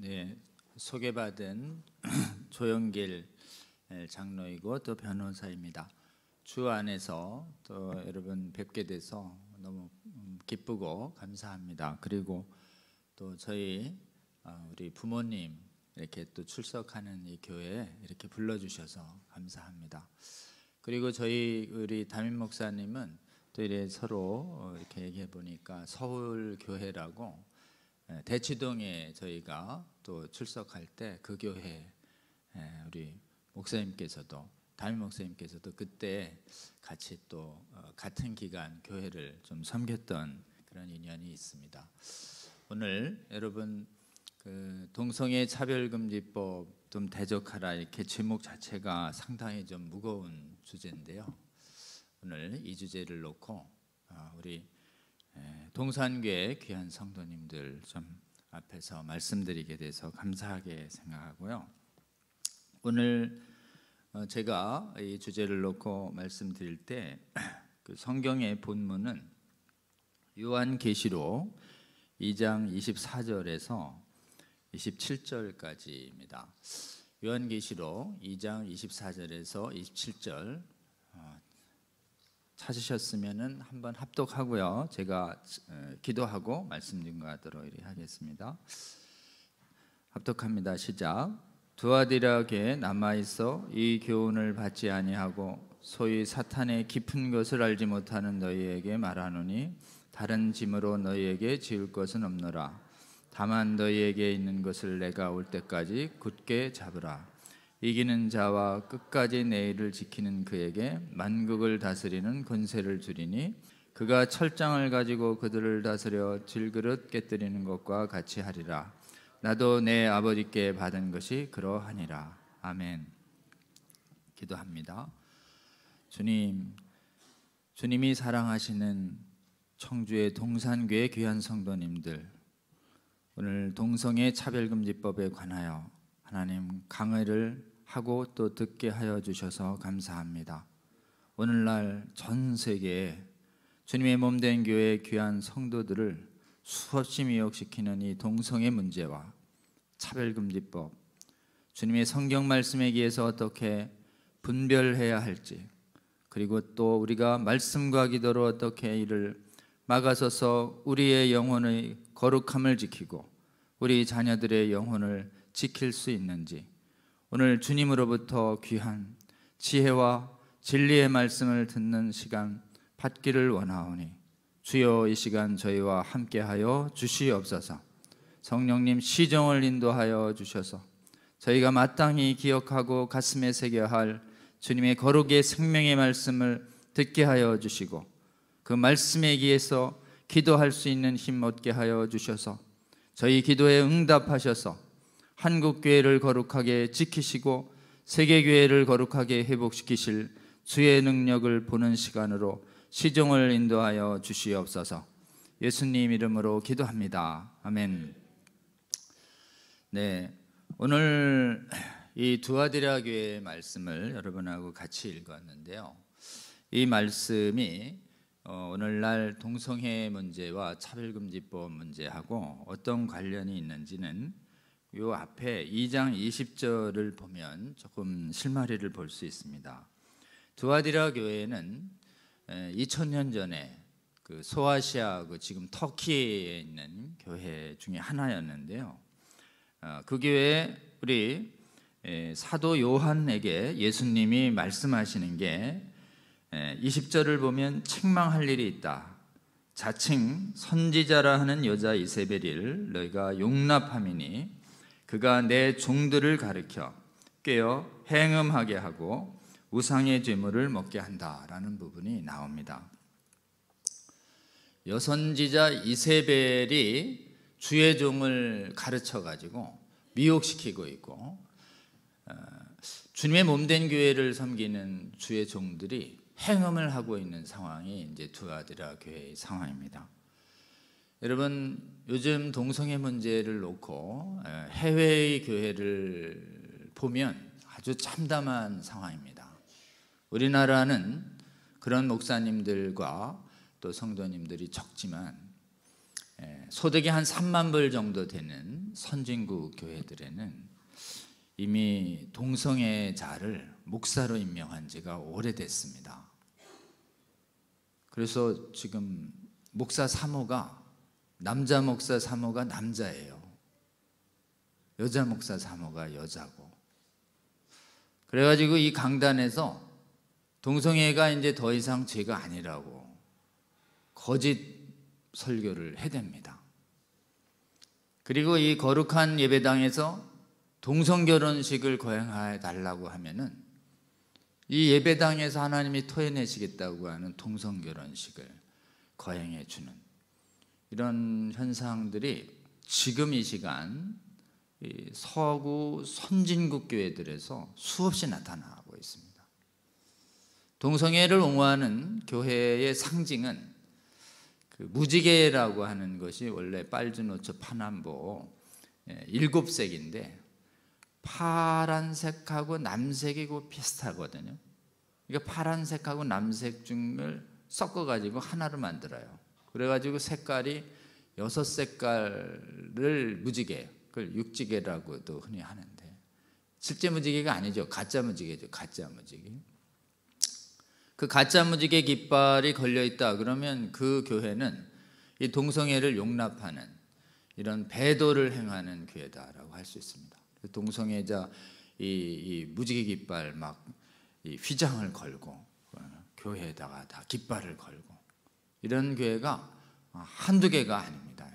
네, 소개받은 조영길 장로이고 또 변호사입니다. 주 안에서 또 여러분 뵙게 돼서 너무 기쁘고 감사합니다. 그리고 또 저희 우리 부모님 이렇게 또 출석하는 이 교회에 이렇게 불러주셔서 감사합니다. 그리고 저희 우리 담임 목사님은 또 이래 서로 이렇게 얘기해 보니까 서울 교회라고 대치동에 저희가 또 출석할 때 그 교회 우리 목사님께서도 담임 목사님께서도 그때 같이 또 같은 기간 교회를 좀 섬겼던 그런 인연이 있습니다. 오늘 여러분 그 동성애 차별금지법 좀 대적하라 이렇게 제목 자체가 상당히 좀 무거운 주제인데요. 오늘 이 주제를 놓고 우리 동산교회 귀한 성도님들 좀 앞에서 말씀드리게 돼서 감사하게 생각하고요. 오늘 제가 이 주제를 놓고 말씀드릴 때 그 성경의 본문은 요한계시록 2장 24절에서 27절까지입니다. 요한계시록 2장 24절에서 27절 찾으셨으면은 한번 합독하고요. 제가 기도하고 말씀 증거하도록 하겠습니다. 합독합니다. 시작. 두아디라교에 남아 있어 이 교훈을 받지 아니하고 소위 사탄의 깊은 것을 알지 못하는 너희에게 말하노니 다른 짐으로 너희에게 지을 것은 없노라. 다만 너희에게 있는 것을 내가 올 때까지 굳게 잡으라. 이기는 자와 끝까지 내 일을 지키는 그에게 만국을 다스리는 권세를 주리니 그가 철장을 가지고 그들을 다스려 질그릇 깨뜨리는 것과 같이 하리라. 나도 내 아버지께 받은 것이 그러하니라. 아멘. 기도합니다. 주님이 사랑하시는 청주의 동산교회 귀한 성도님들, 오늘 동성애 차별금지법에 관하여 하나님 강의를 하고 또 듣게 하여 주셔서 감사합니다. 오늘날 전 세계에 주님의 몸된 교회 귀한 성도들을 수없이 미혹시키는 이 동성애 문제와 차별금지법, 주님의 성경 말씀에 의해서 어떻게 분별해야 할지, 그리고 또 우리가 말씀과 기도로 어떻게 이를 막아서서 우리의 영혼의 거룩함을 지키고 우리 자녀들의 영혼을 지킬 수 있는지 오늘 주님으로부터 귀한 지혜와 진리의 말씀을 듣는 시간 받기를 원하오니 주여 이 시간 저희와 함께하여 주시옵소서. 성령님 시정을 인도하여 주셔서 저희가 마땅히 기억하고 가슴에 새겨야 할 주님의 거룩의 생명의 말씀을 듣게 하여 주시고 그 말씀에 의해서 기도할 수 있는 힘 얻게 하여 주셔서 저희 기도에 응답하셔서 한국교회를 거룩하게 지키시고 세계교회를 거룩하게 회복시키실 주의 능력을 보는 시간으로 시종을 인도하여 주시옵소서. 예수님 이름으로 기도합니다. 아멘. 네, 오늘 이 두아디라 교회의 말씀을 여러분하고 같이 읽었는데요. 이 말씀이 오늘날 동성애 문제와 차별금지법 문제하고 어떤 관련이 있는지는 요 앞에 2장 20절을 보면 조금 실마리를 볼 수 있습니다. 두아디라 교회는 2000년 전에 그 소아시아 지금 터키에 있는 교회 중에 하나였는데요. 그 교회에 우리 사도 요한에게 예수님이 말씀하시는 게 20절을 보면 책망할 일이 있다. 자칭 선지자라 하는 여자 이세벨을 너희가 용납함이니 그가 내 종들을 가르쳐 깨어 행음하게 하고 우상의 제물을 먹게 한다라는 부분이 나옵니다. 여선지자 이세벨이 주의 종을 가르쳐 가지고 미혹시키고 있고 주님의 몸된 교회를 섬기는 주의 종들이 행음을 하고 있는 상황이 이제 두아디라 교회의 상황입니다. 여러분 요즘 동성애 문제를 놓고 해외의 교회를 보면 아주 참담한 상황입니다. 우리나라는 그런 목사님들과 또 성도님들이 적지만 소득이 한 3만 불 정도 되는 선진국 교회들에는 이미 동성애자를 목사로 임명한 지가 오래됐습니다. 그래서 지금 목사 사모가, 남자 목사 사모가 남자예요. 여자 목사 사모가 여자고. 그래가지고 이 강단에서 동성애가 이제 더 이상 죄가 아니라고 거짓 설교를 해댑니다. 그리고 이 거룩한 예배당에서 동성결혼식을 거행해 달라고 하면은 이 예배당에서 하나님이 토해내시겠다고 하는 동성결혼식을 거행해 주는 이런 현상들이 지금 이 시간 이 서구 선진국 교회들에서 수없이 나타나고 있습니다. 동성애를 옹호하는 교회의 상징은 그 무지개라고 하는 것이 원래 빨주노초 파남보 7색인데 파란색하고 남색이고 비슷하거든요. 그러니까 파란색하고 남색 중을 섞어가지고 하나로 만들어요. 그래가지고 색깔이 6색깔을 무지개, 그걸 육지개라고도 흔히 하는데 실제 무지개가 아니죠. 가짜 무지개죠. 가짜 무지개. 그 가짜 무지개 깃발이 걸려있다 그러면 그 교회는 이 동성애를 용납하는 이런 배도를 행하는 교회다라고 할 수 있습니다. 동성애자 이 무지개 깃발 막 이 휘장을 걸고 교회에다가 다 깃발을 걸고 이런 교회가 한두 개가 아닙니다,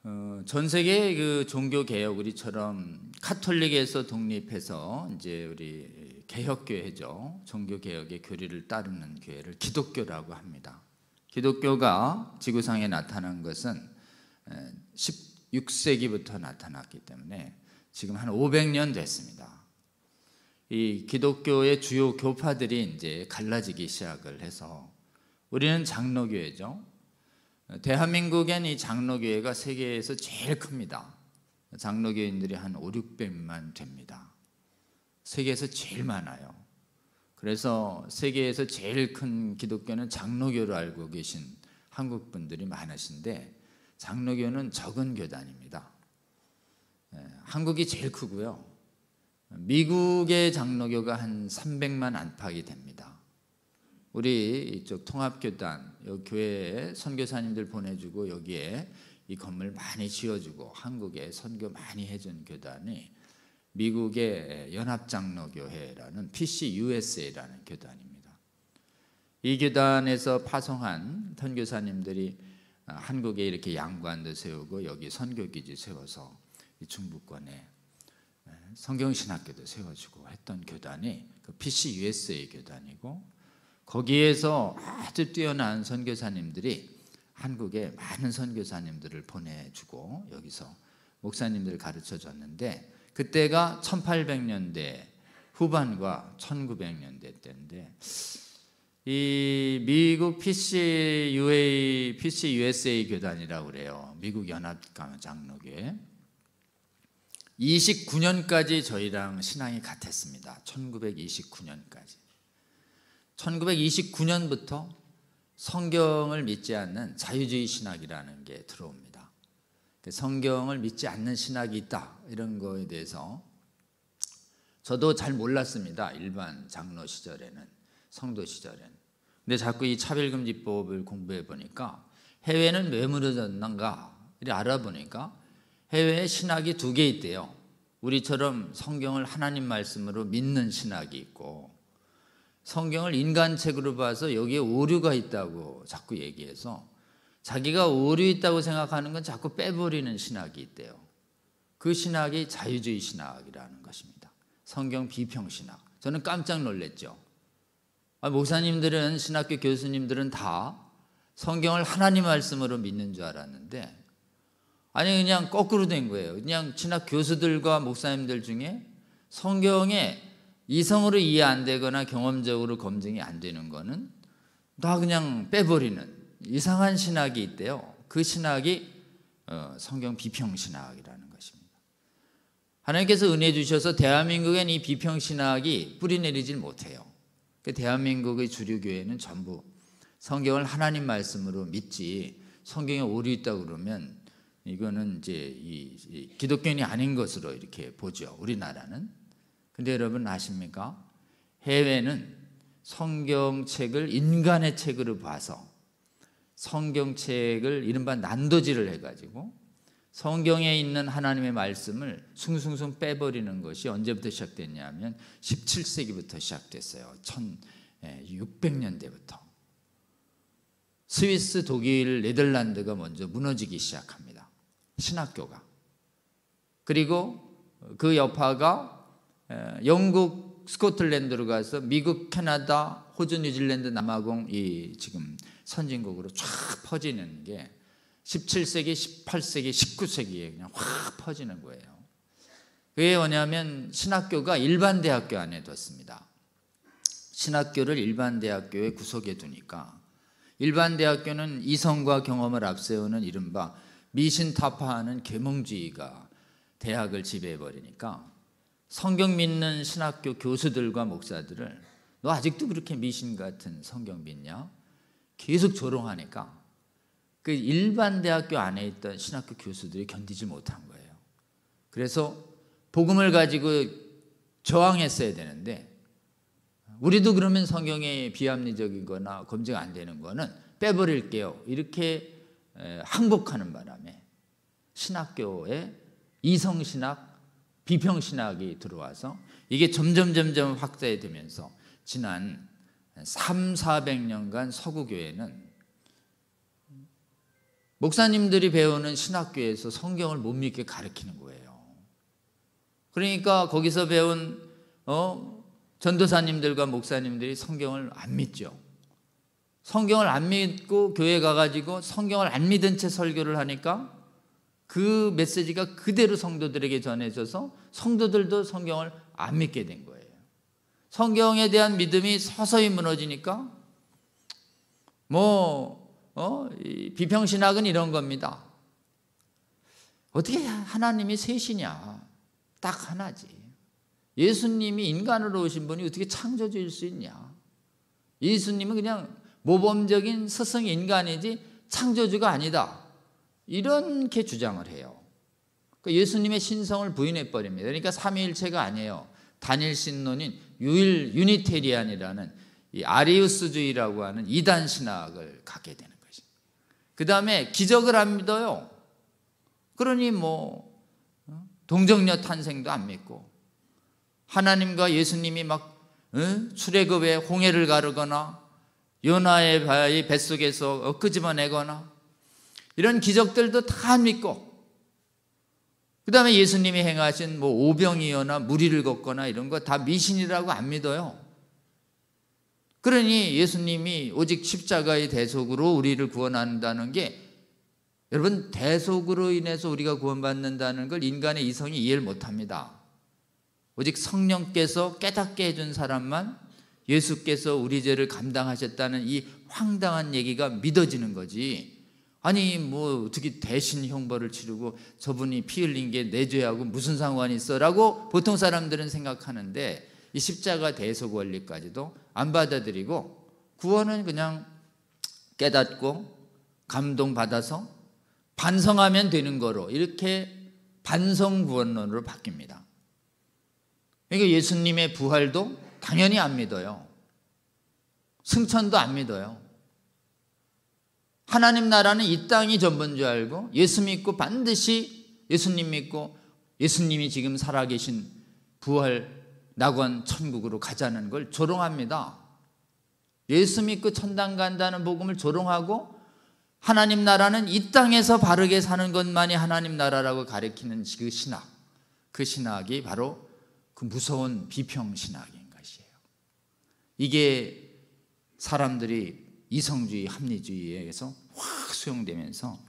여러분. 전 세계 그 종교 개혁, 우리처럼 카톨릭에서 독립해서 이제 우리 개혁교회죠. 종교 개혁의 교리를 따르는 교회를 기독교라고 합니다. 기독교가 지구상에 나타난 것은 16세기부터 나타났기 때문에 지금 한 500년 됐습니다. 이 기독교의 주요 교파들이 이제 갈라지기 시작을 해서 우리는 장로교회죠. 대한민국엔 이 장로교회가 세계에서 제일 큽니다. 장로교인들이 한 5, 600만 됩니다. 세계에서 제일 많아요. 그래서 세계에서 제일 큰 기독교는 장로교로 알고 계신 한국 분들이 많으신데 장로교는 적은 교단입니다. 한국이 제일 크고요. 미국의 장로교가 한 300만 안팎이 됩니다. 우리 이쪽 통합교단, 여기 교회에 선교사님들 보내주고 여기에 이 건물 많이 지어주고 한국에 선교 많이 해준 교단이 미국의 연합장로교회라는 PCUSA라는 교단입니다. 이 교단에서 파송한 선교사님들이 한국에 이렇게 양관도 세우고 여기 선교기지 세워서 중부권에 성경신학교도 세워주고 했던 교단이 그 PCUSA 교단이고 거기에서 아주 뛰어난 선교사님들이 한국에 많은 선교사님들을 보내주고 여기서 목사님들을 가르쳐줬는데 그때가 1800년대 후반과 1900년대 때인데 이 미국 PCUSA 교단이라고 그래요. 미국 연합장로교회. 29년까지 저희랑 신앙이 같았습니다. 1929년까지. 1929년부터 성경을 믿지 않는 자유주의 신학이라는 게 들어옵니다. 성경을 믿지 않는 신학이 있다 이런 거에 대해서 저도 잘 몰랐습니다. 일반 장로 시절에는, 성도 시절에는. 근데 자꾸 이 차별금지법을 공부해 보니까 해외는 왜 무너졌는가 알아보니까 해외에 신학이 2개 있대요. 우리처럼 성경을 하나님 말씀으로 믿는 신학이 있고 성경을 인간책으로 봐서 여기에 오류가 있다고 자꾸 얘기해서 자기가 오류 있다고 생각하는 건 자꾸 빼버리는 신학이 있대요. 그 신학이 자유주의 신학이라는 것입니다. 성경 비평 신학. 저는 깜짝 놀랐죠. 목사님들은, 신학교 교수님들은 다 성경을 하나님 말씀으로 믿는 줄 알았는데 아니 그냥 거꾸로 된 거예요. 그냥 신학 교수들과 목사님들 중에 성경에 이성으로 이해 안 되거나 경험적으로 검증이 안 되는 거는 다 그냥 빼버리는 이상한 신학이 있대요. 그 신학이 성경 비평 신학이라는 것입니다. 하나님께서 은혜 주셔서 대한민국엔 이 비평 신학이 뿌리내리질 못해요. 대한민국의 주류 교회는 전부 성경을 하나님 말씀으로 믿지 성경에 오류 있다고 그러면 이거는 이제 이 기독교인이 아닌 것으로 이렇게 보죠, 우리나라는. 근데 여러분 아십니까? 해외는 성경책을 인간의 책으로 봐서 성경책을 이른바 난도질을 해가지고 성경에 있는 하나님의 말씀을 숭숭숭 빼버리는 것이 언제부터 시작됐냐면 17세기부터 시작됐어요. 1600년대부터. 스위스, 독일, 네덜란드가 먼저 무너지기 시작합니다. 신학교가. 그리고 그 여파가 영국, 스코틀랜드로 가서 미국, 캐나다, 호주, 뉴질랜드, 남아공 이 지금 선진국으로 쫙 퍼지는 게 17세기, 18세기, 19세기에 그냥 확 퍼지는 거예요. 그게 뭐냐면 신학교가 일반 대학교 안에 뒀습니다. 신학교를 일반 대학교의 구석에 두니까 일반 대학교는 이성과 경험을 앞세우는 이른바 미신타파하는 계몽주의가 대학을 지배해버리니까 성경 믿는 신학교 교수들과 목사들을 너 아직도 그렇게 미신 같은 성경 믿냐? 계속 조롱하니까 그 일반 대학교 안에 있던 신학교 교수들이 견디지 못한 거예요. 그래서 복음을 가지고 저항했어야 되는데 우리도 그러면 성경에 비합리적이거나 검증 안 되는 거는 빼버릴게요. 이렇게 항복하는 바람에 신학교에 이성신학, 비평신학이 들어와서 이게 점점 확대되면서 지난 300~400년간 서구교회는 목사님들이 배우는 신학교에서 성경을 못 믿게 가르치는 거예요. 그러니까 거기서 배운 전도사님들과 목사님들이 성경을 안 믿죠. 성경을 안 믿고 교회 가가지고 성경을 안 믿은 채 설교를 하니까 그 메시지가 그대로 성도들에게 전해져서 성도들도 성경을 안 믿게 된 거예요. 성경에 대한 믿음이 서서히 무너지니까 비평신학은 이런 겁니다. 어떻게 하나님이 셋이냐? 딱 하나지. 예수님이 인간으로 오신 분이 어떻게 창조주일 수 있냐? 예수님은 그냥 모범적인 스승 인간이지 창조주가 아니다. 이렇게 주장을 해요. 그러니까 예수님의 신성을 부인해 버립니다. 그러니까 삼위일체가 아니에요. 단일신론인 유니테리안이라는 이 아리우스주의라고 하는 이단 신학을 갖게 되는 것이. 그 다음에 기적을 안 믿어요. 그러니 동정녀 탄생도 안 믿고 하나님과 예수님이 출애굽에 홍해를 가르거나 요나의 뱃속에서 끄집어내거나 이런 기적들도 다 안 믿고 그 다음에 예수님이 행하신 오병이어나 무리를 걷거나 이런 거 다 미신이라고 안 믿어요. 그러니 예수님이 오직 십자가의 대속으로 우리를 구원한다는 게 여러분 대속으로 인해서 우리가 구원받는다는 걸 인간의 이성이 이해를 못합니다. 오직 성령께서 깨닫게 해준 사람만 예수께서 우리 죄를 감당하셨다는 이 황당한 얘기가 믿어지는 거지. 아니 어떻게 대신 형벌을 치르고 저분이 피 흘린 게 내 죄하고 무슨 상관이 있어? 라고 보통 사람들은 생각하는데 이 십자가 대속 원리까지도 안 받아들이고 구원은 그냥 깨닫고 감동받아서 반성하면 되는 거로 이렇게 반성구원론으로 바뀝니다. 그러니까 예수님의 부활도 당연히 안 믿어요. 승천도 안 믿어요. 하나님 나라는 이 땅이 전부인 줄 알고 예수 믿고 반드시 예수님 믿고 예수님이 지금 살아계신 부활 낙원 천국으로 가자는 걸 조롱합니다. 예수 믿고 천당 간다는 복음을 조롱하고 하나님 나라는 이 땅에서 바르게 사는 것만이 하나님 나라라고 가리키는 그 신학이 바로 그 무서운 비평신학인 것이에요. 이게 사람들이 이성주의, 합리주의에서 확 수용되면서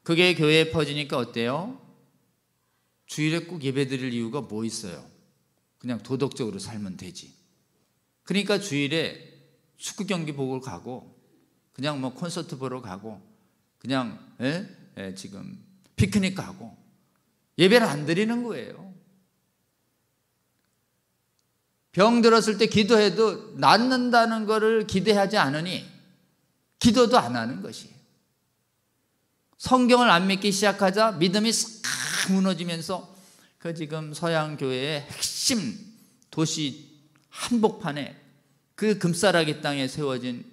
그게 교회에 퍼지니까 어때요? 주일에 꼭 예배 드릴 이유가 뭐 있어요? 그냥 도덕적으로 살면 되지. 그러니까 주일에 축구 경기 보고 가고 그냥 콘서트 보러 가고 그냥 지금 피크닉 가고 예배를 안 드리는 거예요. 병 들었을 때 기도해도 낫는다는 것을 기대하지 않으니 기도도 안 하는 것이에요. 성경을 안 믿기 시작하자 믿음이 싹 무너지면서 그 지금 서양 교회의 핵심 도시 한복판에 그 금싸라기 땅에 세워진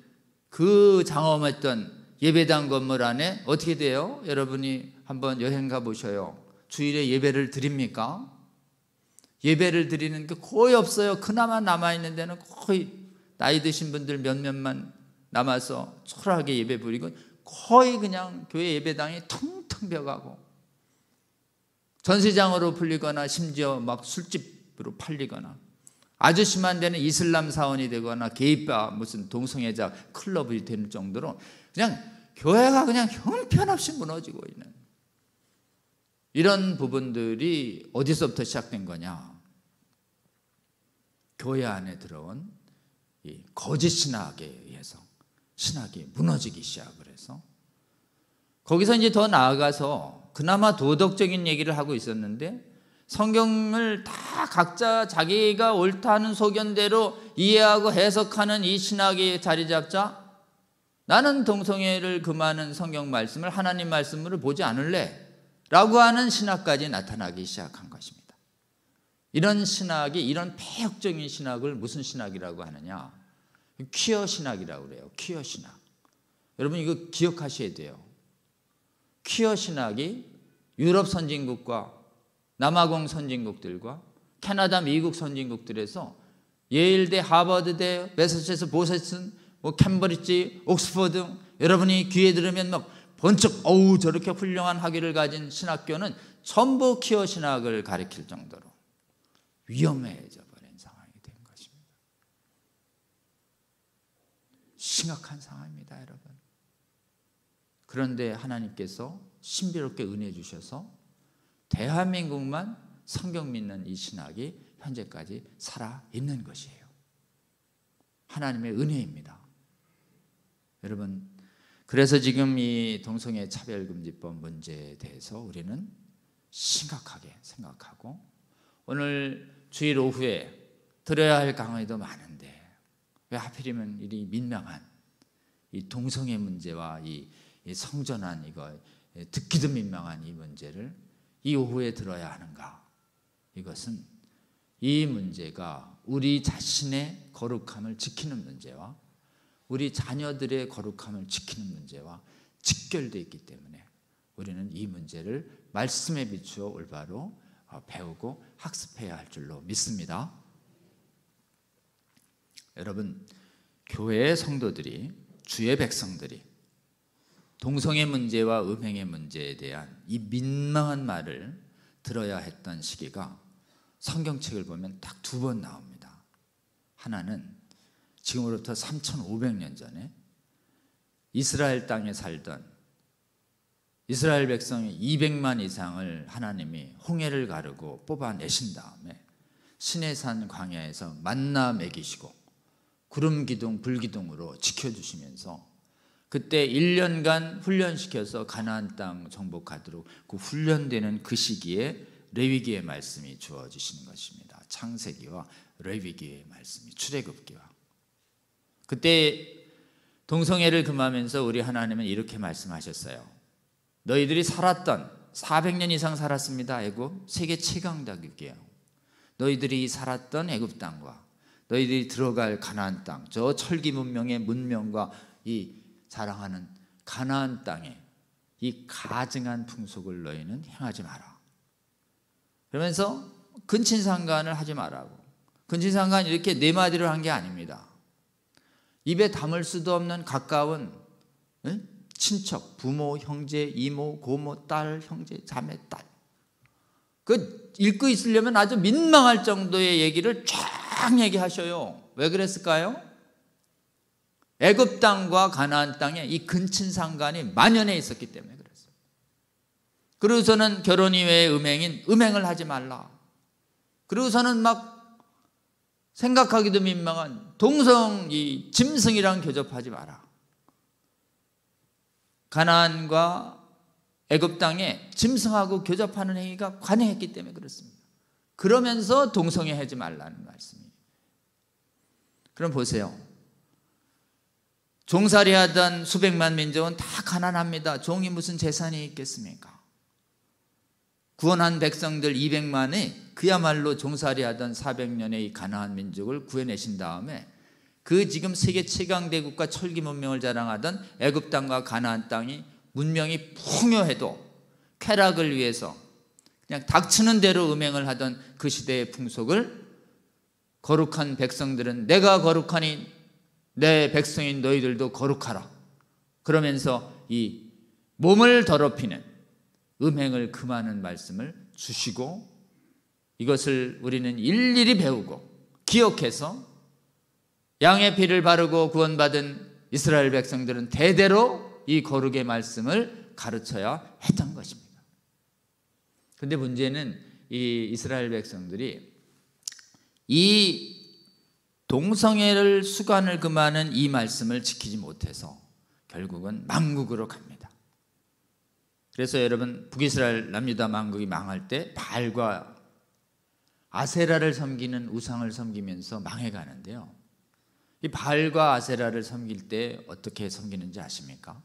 그 장엄했던 예배당 건물 안에 어떻게 돼요? 여러분이 한번 여행 가보셔요. 주일에 예배를 드립니까? 예배를 드리는 게 거의 없어요. 그나마 남아있는 데는 거의 나이 드신 분들 몇몇만 남아서 초라하게 예배 부리고 거의 그냥 교회 예배당이 텅텅 비어가고 전시장으로 풀리거나 심지어 막 술집으로 팔리거나 아주 심한 데는 이슬람 사원이 되거나 게이바 무슨 동성애자 클럽이 되는 정도로 그냥 교회가 그냥 형편없이 무너지고 있는 이런 부분들이 어디서부터 시작된 거냐? 교회 안에 들어온 이 거짓 신학에 의해서 신학이 무너지기 시작을 해서 거기서 이제 더 나아가서 그나마 도덕적인 얘기를 하고 있었는데 성경을 다 각자 자기가 옳다는 소견대로 이해하고 해석하는 이 신학이 자리 잡자 나는 동성애를 금하는 성경 말씀을 하나님 말씀으로 보지 않을래 라고 하는 신학까지 나타나기 시작한 것입니다. 이런 신학이 이런 폐역적인 신학을 무슨 신학이라고 하느냐? 퀴어 신학이라고 그래요. 퀴어 신학. 여러분 이거 기억하셔야 돼요. 퀴어 신학이 유럽 선진국과 남아공 선진국들과 캐나다, 미국 선진국들에서 예일대, 하버드대, 매사추세츠, 보스턴, 캠브리지, 옥스퍼드 여러분이 귀에 들으면 막 번쩍 어우 저렇게 훌륭한 학위를 가진 신학교는 전부 퀴어 신학을 가리킬 정도로 위험해져 버린 상황이 된 것입니다. 심각한 상황입니다, 여러분. 그런데 하나님께서 신비롭게 은혜 주셔서 대한민국만 성경 믿는 이 신학이 현재까지 살아있는 것이에요. 하나님의 은혜입니다. 여러분, 그래서 지금 이 동성애 차별금지법 문제에 대해서 우리는 심각하게 생각하고 오늘 주일 오후에 들어야 할 강의도 많은데 왜 하필이면 이 민망한 이 동성애 문제와 이 성전환 이거 듣기도 민망한 이 문제를 이 오후에 들어야 하는가? 이것은 이 문제가 우리 자신의 거룩함을 지키는 문제와 우리 자녀들의 거룩함을 지키는 문제와 직결되어 있기 때문에 우리는 이 문제를 말씀에 비추어 올바로 배우고 학습해야 할 줄로 믿습니다. 여러분, 교회의 성도들이, 주의 백성들이 동성애 문제와 음행의 문제에 대한 이 민망한 말을 들어야 했던 시기가 성경책을 보면 딱 두 번 나옵니다. 하나는 지금으로부터 3,500년 전에 이스라엘 땅에 살던 이스라엘 백성이 200만 이상을 하나님이 홍해를 가르고 뽑아내신 다음에 시내산 광야에서 만나 먹이시고 구름 기둥 불 기둥으로 지켜주시면서 그때 1년간 훈련시켜서 가나안 땅 정복하도록 그 훈련되는 그 시기에 레위기의 말씀이 주어지시는 것입니다. 창세기와 레위기의 말씀이 출애굽기와 그때 동성애를 금하면서 우리 하나님은 이렇게 말씀하셨어요. 너희들이 살았던 400년 이상 살았습니다. 애굽 세계 최강다국이에요. 너희들이 살았던 애굽 땅과 너희들이 들어갈 가나안 땅, 저 철기 문명의 문명과 이 자랑하는 가나안 땅에 이 가증한 풍속을 너희는 행하지 마라. 그러면서 근친상간을 하지 말라고. 근친상간 이렇게 네 마디로 한 게 아닙니다. 입에 담을 수도 없는 가까운 친척, 부모, 형제, 이모, 고모, 딸, 형제, 자매, 딸. 그 읽고 있으려면 아주 민망할 정도의 얘기를 쫙 얘기하셔요. 왜 그랬을까요? 애굽 땅과 가나안 땅에 이 근친상간이 만연해 있었기 때문에 그랬어요. 그러고서는 결혼 이외의 음행인 음행을 하지 말라. 그러고서는 막 생각하기도 민망한 동성 이 짐승이랑 교접하지 마라. 가나안과 애굽 땅에 짐승하고 교접하는 행위가 관행했기 때문에 그렇습니다. 그러면서 동성애 하지 말라는 말씀이에요. 그럼 보세요. 종살이하던 수백만 민족은 다 가난합니다. 종이 무슨 재산이 있겠습니까? 구원한 백성들 200만이 그야말로 종살이하던 400년의 이 가나안 민족을 구해내신 다음에 그 지금 세계 최강 대국과 철기 문명을 자랑하던 애굽 땅과 가나안 땅이 문명이 풍요해도 쾌락을 위해서 그냥 닥치는 대로 음행을 하던 그 시대의 풍속을 거룩한 백성들은 내가 거룩하니 내 백성인 너희들도 거룩하라 그러면서 이 몸을 더럽히는 음행을 금하는 말씀을 주시고 이것을 우리는 일일이 배우고 기억해서 양의 피를 바르고 구원받은 이스라엘 백성들은 대대로 이 거룩의 말씀을 가르쳐야 했던 것입니다. 그런데 문제는 이 이스라엘 백성들이 이 동성애를 수간을 금하는 이 말씀을 지키지 못해서 결국은 망국으로 갑니다. 그래서 여러분 북이스라엘 남유다 망국이 망할 때 바알과 아세라를 섬기는 우상을 섬기면서 망해가는데요. 이 바알과 아세라를 섬길 때 어떻게 섬기는지 아십니까?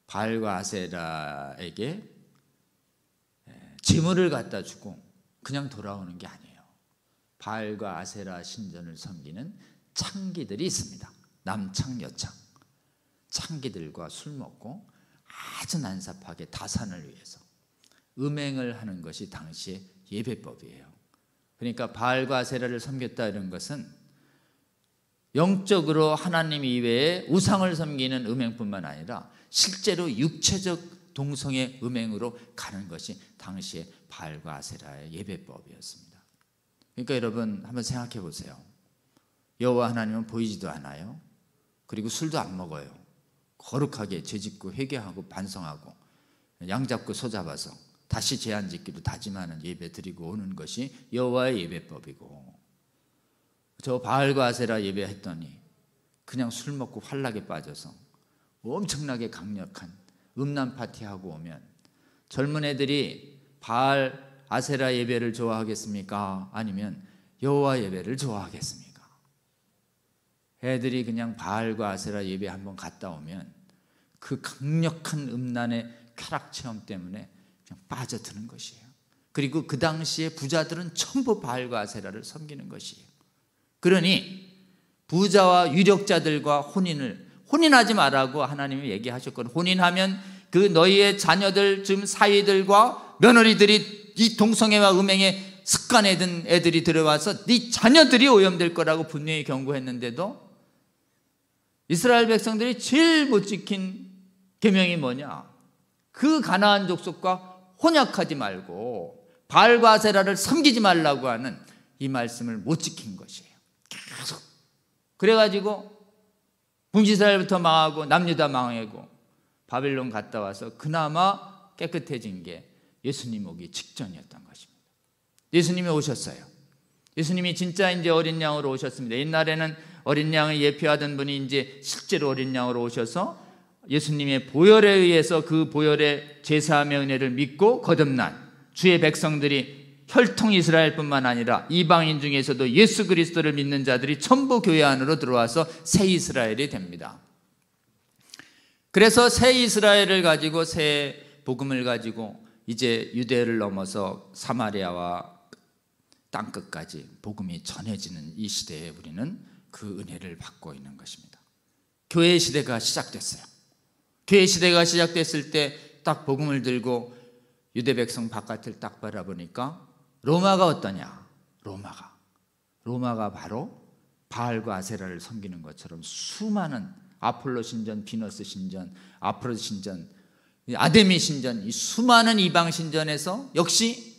바알과 아세라에게 재물을 갖다 주고 그냥 돌아오는 게 아니에요. 바알과 아세라 신전을 섬기는 창기들이 있습니다. 남창 여창 창기들과 술 먹고 아주 난삽하게 다산을 위해서 음행을 하는 것이 당시의 예배법이에요. 그러니까 바알과 아세라를 섬겼다 이런 것은 영적으로 하나님 이외에 우상을 섬기는 음행뿐만 아니라 실제로 육체적 동성애 음행으로 가는 것이 당시의 바알과 아세라의 예배법이었습니다. 그러니까 여러분 한번 생각해 보세요. 여호와 하나님은 보이지도 않아요. 그리고 술도 안 먹어요. 거룩하게 죄짓고 회개하고 반성하고 양 잡고 소 잡아서 다시 제한 짓기로 다짐하는 예배 드리고 오는 것이 여호와의 예배법이고 저 바알과 아세라 예배했더니 그냥 술 먹고 환락에 빠져서 엄청나게 강력한 음란 파티하고 오면 젊은 애들이 바알 아세라 예배를 좋아하겠습니까? 아니면 여호와 예배를 좋아하겠습니까? 애들이 그냥 바알과 아세라 예배 한번 갔다 오면 그 강력한 음란의 쾌락 체험 때문에 그냥 빠져드는 것이에요. 그리고 그 당시에 부자들은 전부 바알과 아세라를 섬기는 것이에요. 그러니 부자와 유력자들과 혼인하지 말라고 하나님이 얘기하셨거든요. 혼인하면 그 너희의 자녀들 지금 사위들과 며느리들이 이 동성애와 음행의 습관에 든 애들이 들어와서 네 자녀들이 오염될 거라고 분명히 경고했는데도 이스라엘 백성들이 제일 못 지킨 계명이 뭐냐? 그 가나안 족속과 혼약하지 말고 바알과 아세라를 섬기지 말라고 하는 이 말씀을 못 지킨 것이에요. 계속 그래가지고 북이스라엘부터 망하고 남유다 망하고 바빌론 갔다 와서 그나마 깨끗해진 게 예수님 오기 직전이었던 것입니다. 예수님이 오셨어요. 예수님이 진짜 이제 어린 양으로 오셨습니다. 옛날에는 어린 양을 예표하던 분이 이제 실제로 어린 양으로 오셔서 예수님의 보혈에 의해서 그 보혈의 제사함의 은혜를 믿고 거듭난 주의 백성들이 혈통 이스라엘뿐만 아니라 이방인 중에서도 예수 그리스도를 믿는 자들이 전부 교회 안으로 들어와서 새 이스라엘이 됩니다. 그래서 새 이스라엘을 가지고 새 복음을 가지고 이제 유대를 넘어서 사마리아와 땅끝까지 복음이 전해지는 이 시대에 우리는 그 은혜를 받고 있는 것입니다. 교회 시대가 시작됐어요. 교회 시대가 시작됐을 때 딱 복음을 들고 유대 백성 바깥을 딱 바라보니까 로마가 어떠냐? 로마가 바로 바알과 아세라를 섬기는 것처럼 수많은 아폴로 신전, 비너스 신전, 아프로디 신전, 아데미 신전, 이 수많은 이방 신전에서 역시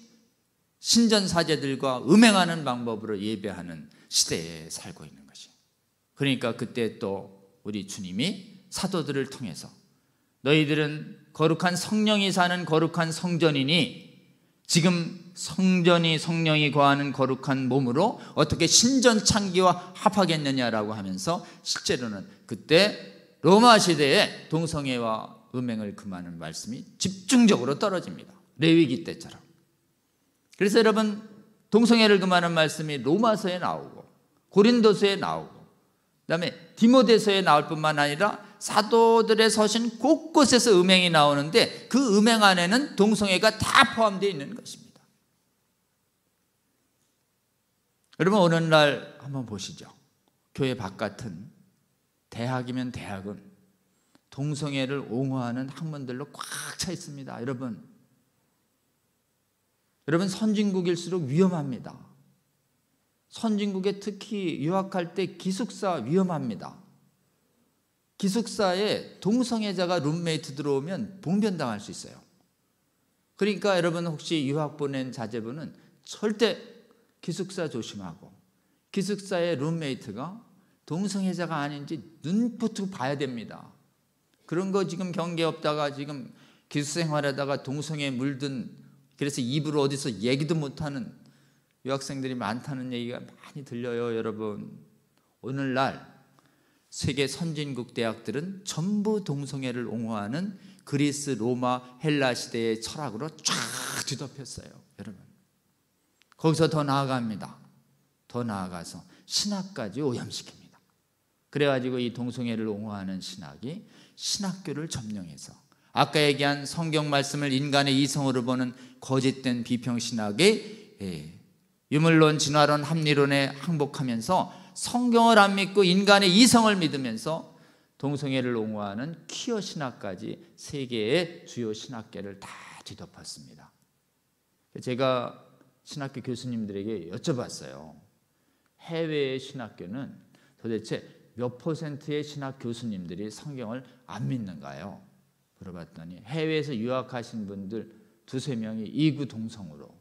신전 사제들과 음행하는 방법으로 예배하는 시대에 살고 있는 것이에요. 그러니까 그때 또 우리 주님이 사도들을 통해서 너희들은 거룩한 성령이 사는 거룩한 성전이니 지금 성전이 성령이 거하는 거룩한 몸으로 어떻게 신전 창기와 합하겠느냐라고 하면서 실제로는 그때 로마 시대에 동성애와 음행을 금하는 말씀이 집중적으로 떨어집니다. 레위기 때처럼. 그래서 여러분 동성애를 금하는 말씀이 로마서에 나오고 고린도서에 나오고 그다음에 디모데서에 나올 뿐만 아니라 사도들의 서신 곳곳에서 음행이 나오는데 그 음행 안에는 동성애가 다 포함되어 있는 것입니다. 여러분, 오늘날 한번 보시죠. 교회 바깥은, 대학이면 대학은 동성애를 옹호하는 학문들로 꽉 차 있습니다. 여러분 선진국일수록 위험합니다. 선진국에 특히 유학할 때 기숙사 위험합니다. 기숙사에 동성애자가 룸메이트 들어오면 봉변당할 수 있어요. 그러니까 여러분 혹시 유학 보낸 자제분은 절대 기숙사 조심하고, 기숙사의 룸메이트가 동성애자가 아닌지 눈부터 봐야 됩니다. 그런 거 지금 경계 없다가 지금 기숙사 생활하다가 동성애에 물든, 그래서 입으로 어디서 얘기도 못하는 유학생들이 많다는 얘기가 많이 들려요. 여러분, 오늘날 세계 선진국 대학들은 전부 동성애를 옹호하는 그리스, 로마, 헬라 시대의 철학으로 쫙 뒤덮였어요. 여러분, 거기서 더 나아갑니다. 더 나아가서 신학까지 오염시킵니다. 그래가지고 이 동성애를 옹호하는 신학이 신학교를 점령해서 아까 얘기한 성경 말씀을 인간의 이성으로 보는 거짓된 비평신학의 유물론, 진화론, 합리론에 항복하면서 성경을 안 믿고 인간의 이성을 믿으면서 동성애를 옹호하는 퀴어 신학까지 세계의 주요 신학계를 다 뒤덮었습니다. 제가 신학교 교수님들에게 여쭤봤어요. 해외의 신학교는 도대체 몇 %의 신학 교수님들이 성경을 안 믿는가요? 물어봤더니 해외에서 유학하신 분들 2-3명이 이구동성으로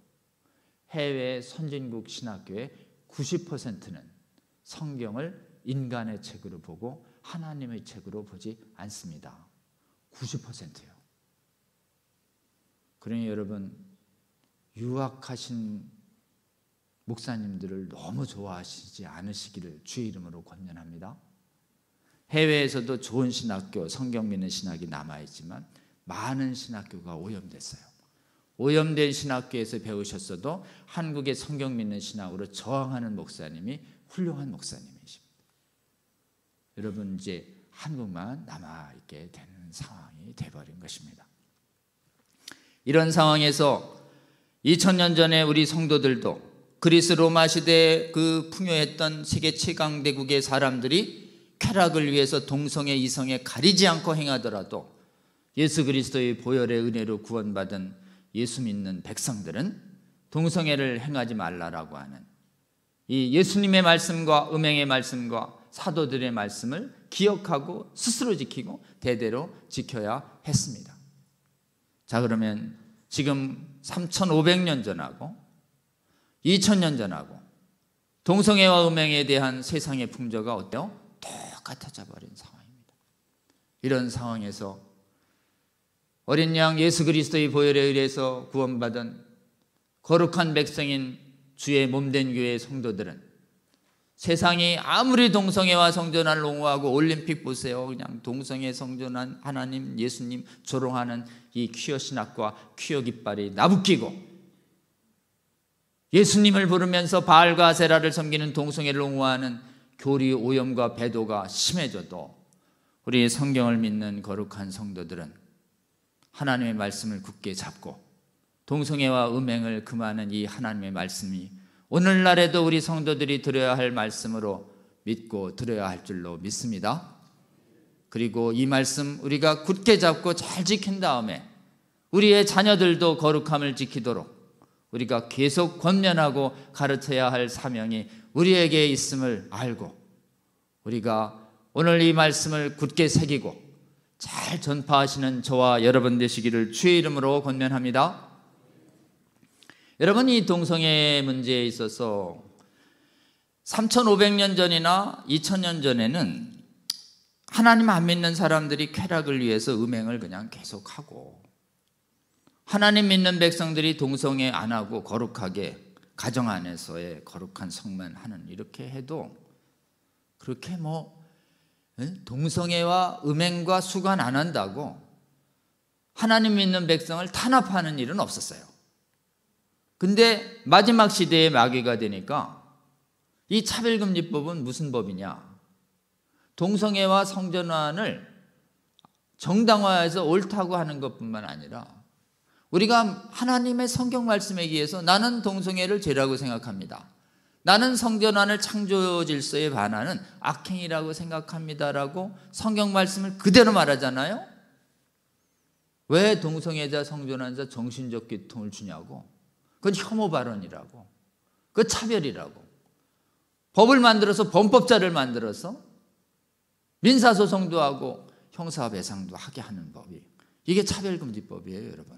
해외 선진국 신학교의 90%는 성경을 인간의 책으로 보고 하나님의 책으로 보지 않습니다. 90%요. 그러니 여러분, 유학하신 목사님들을 너무 좋아하시지 않으시기를 주의 이름으로 권면합니다. 해외에서도 좋은 신학교, 성경 믿는 신학이 남아있지만 많은 신학교가 오염됐어요. 오염된 신학교에서 배우셨어도 한국의 성경 믿는 신학으로 저항하는 목사님이 훌륭한 목사님이십니다. 여러분, 이제 한국만 남아있게 되는 상황이 돼버린 것입니다. 이런 상황에서 2000년 전에 우리 성도들도 그리스 로마 시대에 그 풍요했던 세계 최강대국의 사람들이 쾌락을 위해서 동성애 이성에 가리지 않고 행하더라도 예수 그리스도의 보혈의 은혜로 구원받은 예수 믿는 백성들은 동성애를 행하지 말라라고 하는 이 예수님의 말씀과 음행의 말씀과 사도들의 말씀을 기억하고 스스로 지키고 대대로 지켜야 했습니다. 자, 그러면 지금 3500년 전하고 2000년 전하고 동성애와 음행에 대한 세상의 풍조가 어때요? 똑같아져 버린 상황입니다. 이런 상황에서 어린 양 예수 그리스도의 보혈에 의해서 구원받은 거룩한 백성인 주의 몸된 교회의 성도들은 세상이 아무리 동성애와 성전환을 옹호하고 올림픽 보세요. 그냥 동성애 성전환 하나님 예수님 조롱하는 이 퀴어 신학과 퀴어 깃발이 나부끼고 예수님을 부르면서 바알과 아세라를 섬기는 동성애를 옹호하는 교리 오염과 배도가 심해져도 우리 성경을 믿는 거룩한 성도들은 하나님의 말씀을 굳게 잡고 동성애와 음행을 금하는 이 하나님의 말씀이 오늘날에도 우리 성도들이 들어야 할 말씀으로 믿고 들어야 할 줄로 믿습니다. 그리고 이 말씀 우리가 굳게 잡고 잘 지킨 다음에 우리의 자녀들도 거룩함을 지키도록 우리가 계속 권면하고 가르쳐야 할 사명이 우리에게 있음을 알고 우리가 오늘 이 말씀을 굳게 새기고 잘 전파하시는 저와 여러분 되시기를 주의 이름으로 권면합니다. 여러분, 이 동성애 문제에 있어서 3500년 전이나 2000년 전에는 하나님 안 믿는 사람들이 쾌락을 위해서 음행을 그냥 계속하고 하나님 믿는 백성들이 동성애 안 하고 거룩하게 가정 안에서의 거룩한 성만 하는 이렇게 해도 그렇게 동성애와 음행과 수관 안 한다고 하나님 믿는 백성을 탄압하는 일은 없었어요. 근데 마지막 시대의 마귀가 되니까 이 차별금지법은 무슨 법이냐? 동성애와 성전환을 정당화해서 옳다고 하는 것뿐만 아니라 우리가 하나님의 성경 말씀에 의해서 나는 동성애를 죄라고 생각합니다, 나는 성전환을 창조 질서에 반하는 악행이라고 생각합니다라고 성경 말씀을 그대로 말하잖아요. 왜 동성애자 성전환자 정신적 고통을 주냐고. 그건 혐오 발언이라고, 그건 차별이라고. 법을 만들어서 범법자를 만들어서 민사소송도 하고 형사배상도 하게 하는 법이, 이게 차별금지법이에요. 여러분,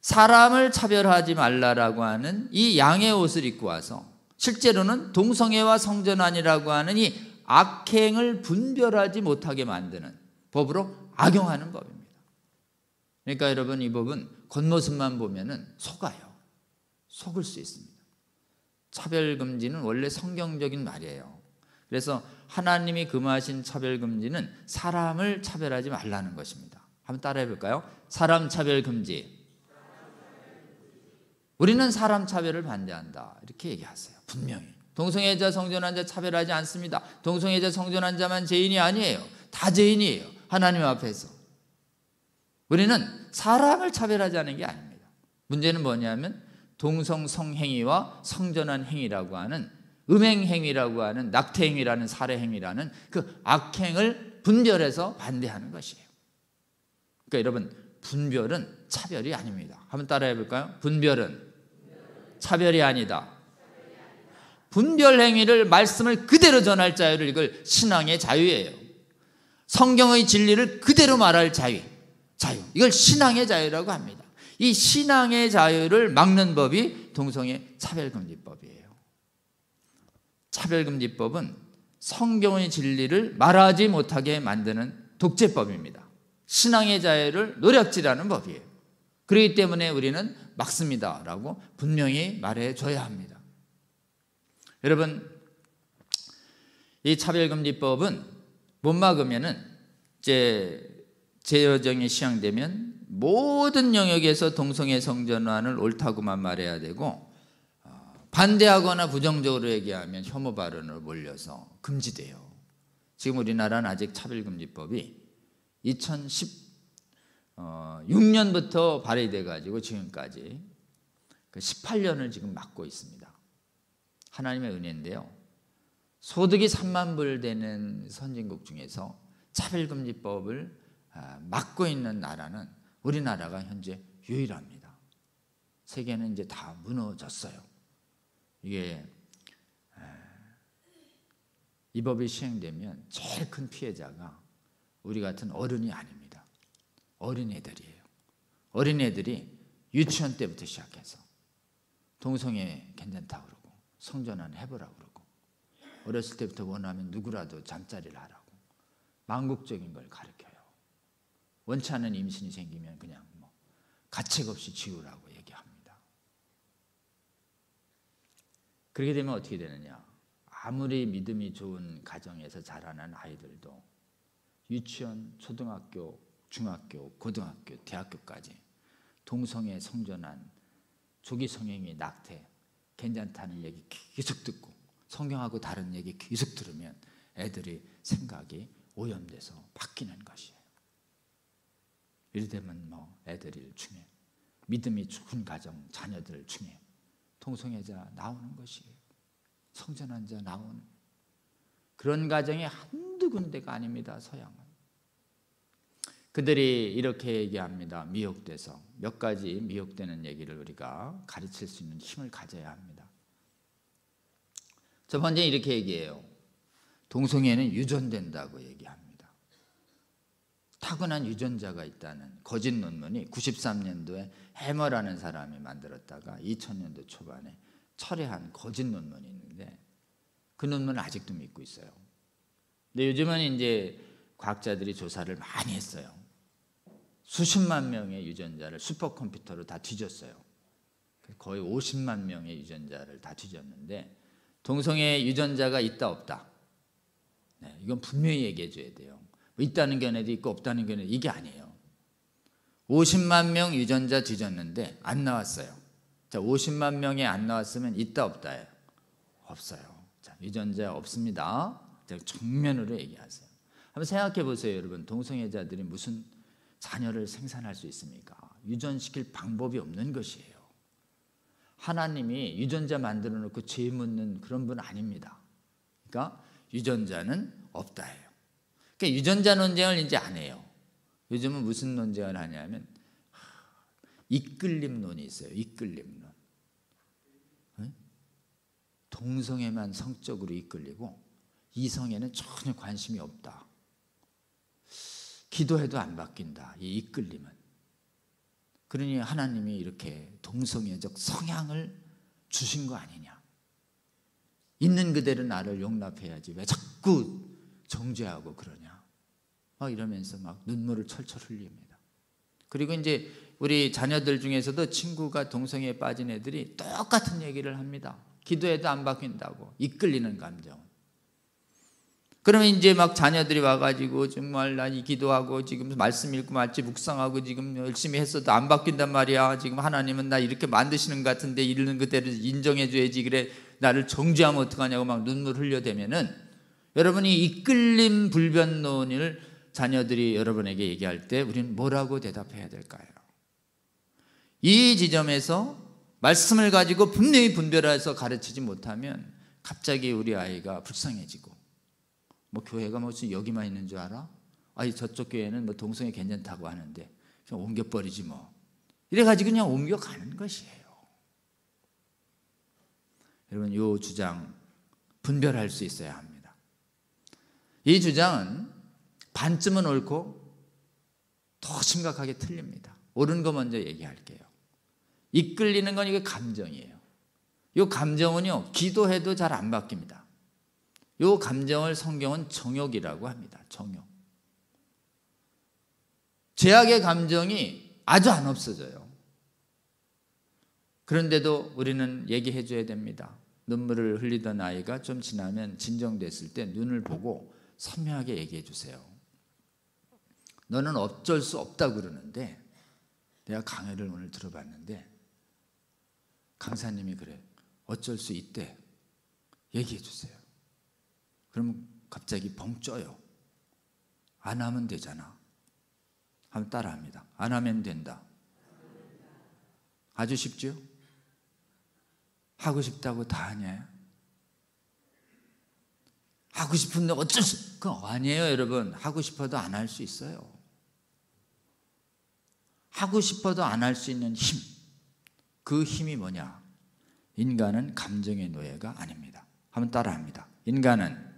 사람을 차별하지 말라라고 하는 이 양의 옷을 입고 와서 실제로는 동성애와 성전환이라고 하는 이 악행을 분별하지 못하게 만드는 법으로 악용하는 법입니다. 그러니까 여러분, 이 법은 겉모습만 보면은 속아요. 속을 수 있습니다. 차별금지는 원래 성경적인 말이에요. 그래서 하나님이 금하신 차별금지는 사람을 차별하지 말라는 것입니다. 한번 따라해 볼까요? 사람 차별금지. 우리는 사람 차별을 반대한다, 이렇게 얘기하세요. 분명히 동성애자 성전환자 차별하지 않습니다. 동성애자 성전환자만 죄인이 아니에요. 다 죄인이에요, 하나님 앞에서. 우리는 사람을 차별하지 않는 게 아닙니다. 문제는 뭐냐면 동성 성행위와 성전환 행위라고 하는 음행행위라고 하는 낙태행위라는 살해행위라는 그 악행을 분별해서 반대하는 것이에요. 그러니까 여러분, 분별은 차별이 아닙니다. 한번 따라해 볼까요? 분별은 차별이 아니다. 분별 행위를, 말씀을 그대로 전할 자유를, 이걸 신앙의 자유예요. 성경의 진리를 그대로 말할 자유, 이걸 신앙의 자유라고 합니다. 이 신앙의 자유를 막는 법이 동성애 차별금지법이에요. 차별금지법은 성경의 진리를 말하지 못하게 만드는 독재법입니다. 신앙의 자유를 노략질하는 법이에요. 그렇기 때문에 우리는 막습니다 라고 분명히 말해줘야 합니다. 여러분, 이 차별금지법은 못 막으면은 제여정이 시행되면 모든 영역에서 동성애 성전환을 옳다고만 말해야 되고, 반대하거나 부정적으로 얘기하면 혐오 발언으로 몰려서 금지돼요. 지금 우리나라는 아직 차별금지법이 2016년부터 발의돼 가지고 지금까지 18년을 지금 막고 있습니다. 하나님의 은혜인데요, 소득이 3만 불 되는 선진국 중에서 차별금지법을 막고 있는 나라는 우리나라가 현재 유일합니다. 세계는 이제 다 무너졌어요. 이게 이 법이 시행되면 제일 큰 피해자가 우리 같은 어른이 아닙니다. 어린애들이에요. 어린애들이 유치원 때부터 시작해서 동성애 괜찮다고 그러고 성전환 해보라고 그러고, 어렸을 때부터 원하면 누구라도 잠자리를 하라고 망국적인 걸 가르쳐요. 원치 않은 임신이 생기면 그냥 가책 없이 지우라고 얘기합니다. 그렇게 되면 어떻게 되느냐, 아무리 믿음이 좋은 가정에서 자라는 아이들도 유치원, 초등학교, 중학교, 고등학교, 대학교까지 동성애, 성전환, 조기 성행위, 낙태 괜찮다는 얘기 계속 듣고 성경하고 다른 얘기 계속 들으면 애들이 생각이 오염돼서 바뀌는 것이에요. 이리 되면 애들 중에, 믿음이 좋은 가정 자녀들 중에 동성애자 나오는 것이에요. 성전환자 나오는 그런 가정이 한두 군데가 아닙니다. 서양은. 그들이 이렇게 얘기합니다. 미혹돼서 몇 가지 미혹되는 얘기를 우리가 가르칠 수 있는 힘을 가져야 합니다. 첫 번째 이렇게 얘기해요. 동성애는 유전된다고 얘기합니다. 타고난 유전자가 있다는 거짓 논문이 93년도에 해머라는 사람이 만들었다가 2000년도 초반에 철회한 거짓 논문이 있는데, 그 논문을 아직도 믿고 있어요. 근데 요즘은 이제 과학자들이 조사를 많이 했어요. 수십만 명의 유전자를 슈퍼컴퓨터로 다 뒤졌어요. 거의 50만 명의 유전자를 다 뒤졌는데, 동성애 유전자가 있다 없다, 이건 분명히 얘기해 줘야 돼요. 있다는 견해도 있고 없다는 견해도, 이게 아니에요. 50만 명 유전자 뒤졌는데 안 나왔어요. 자, 50만 명이 안 나왔으면 있다 없다예요? 없어요. 자, 유전자 없습니다. 정면으로 얘기하세요. 한번 생각해 보세요, 여러분. 동성애자들이 무슨 자녀를 생산할 수 있습니까? 유전시킬 방법이 없는 것이에요. 하나님이 유전자 만들어 놓고 죄 묻는 그런 분 아닙니다. 그러니까 유전자는 없다예요. 그러니까 유전자 논쟁을 이제 안 해요. 요즘은 무슨 논쟁을 하냐면 이끌림론이 있어요. 이끌림론. 동성애만 성적으로 이끌리고 이성애는 전혀 관심이 없다. 기도해도 안 바뀐다. 이 이끌림은. 그러니 하나님이 이렇게 동성애적 성향을 주신 거 아니냐. 있는 그대로 나를 용납해야지 왜 자꾸 정죄하고 그러냐. 이러면서 막 눈물을 철철 흘립니다. 그리고 이제 우리 자녀들 중에서도 친구가 동성애에 빠진 애들이 똑같은 얘기를 합니다. 기도해도 안 바뀐다고. 이끌리는 감정. 그러면 이제 막 자녀들이 와가지고 정말 나 이 기도하고 지금 말씀 읽고 말지 묵상하고 지금 열심히 했어도 안 바뀐단 말이야. 지금 하나님은 나 이렇게 만드시는 것 같은데 있는 그대로 인정해줘야지. 그래 나를 정죄하면 어떡하냐고 막 눈물 흘려대면은 여러분이 이끌림 불변론을 자녀들이 여러분에게 얘기할 때 우리는 뭐라고 대답해야 될까요? 이 지점에서 말씀을 가지고 분명히 분별해서 가르치지 못하면 갑자기 우리 아이가 불쌍해지고 뭐 교회가 무슨 여기만 있는 줄 알아? 아니 저쪽 교회는 뭐 동성애 괜찮다고 하는데 그냥 옮겨버리지 뭐. 이래가지고 그냥 옮겨가는 것이에요. 여러분 이 주장 분별할 수 있어야 합니다. 이 주장은 반쯤은 옳고 더 심각하게 틀립니다. 옳은 거 먼저 얘기할게요. 이끌리는 건 이게 감정이에요. 이 감정은요 기도해도 잘 안 바뀝니다. 이 감정을 성경은 정욕이라고 합니다. 정욕. 죄악의 감정이 아주 안 없어져요. 그런데도 우리는 얘기해 줘야 됩니다. 눈물을 흘리던 아이가 좀 지나면 진정됐을 때 눈을 보고 선명하게 얘기해 주세요. 너는 어쩔 수 없다고 그러는데 내가 강의를 오늘 들어봤는데 강사님이 그래. 어쩔 수 있대. 얘기해 주세요. 그러면 갑자기 벙 쪄요. 안 하면 되잖아. 한번 따라합니다. 안 하면 된다. 아주 쉽죠? 하고 싶다고 다 하냐? 하고 싶은데 어쩔 수, 그거 아니에요, 여러분. 하고 싶어도 안 할 수 있어요. 하고 싶어도 안 할 수 있는 힘. 그 힘이 뭐냐? 인간은 감정의 노예가 아닙니다. 한번 따라합니다. 인간은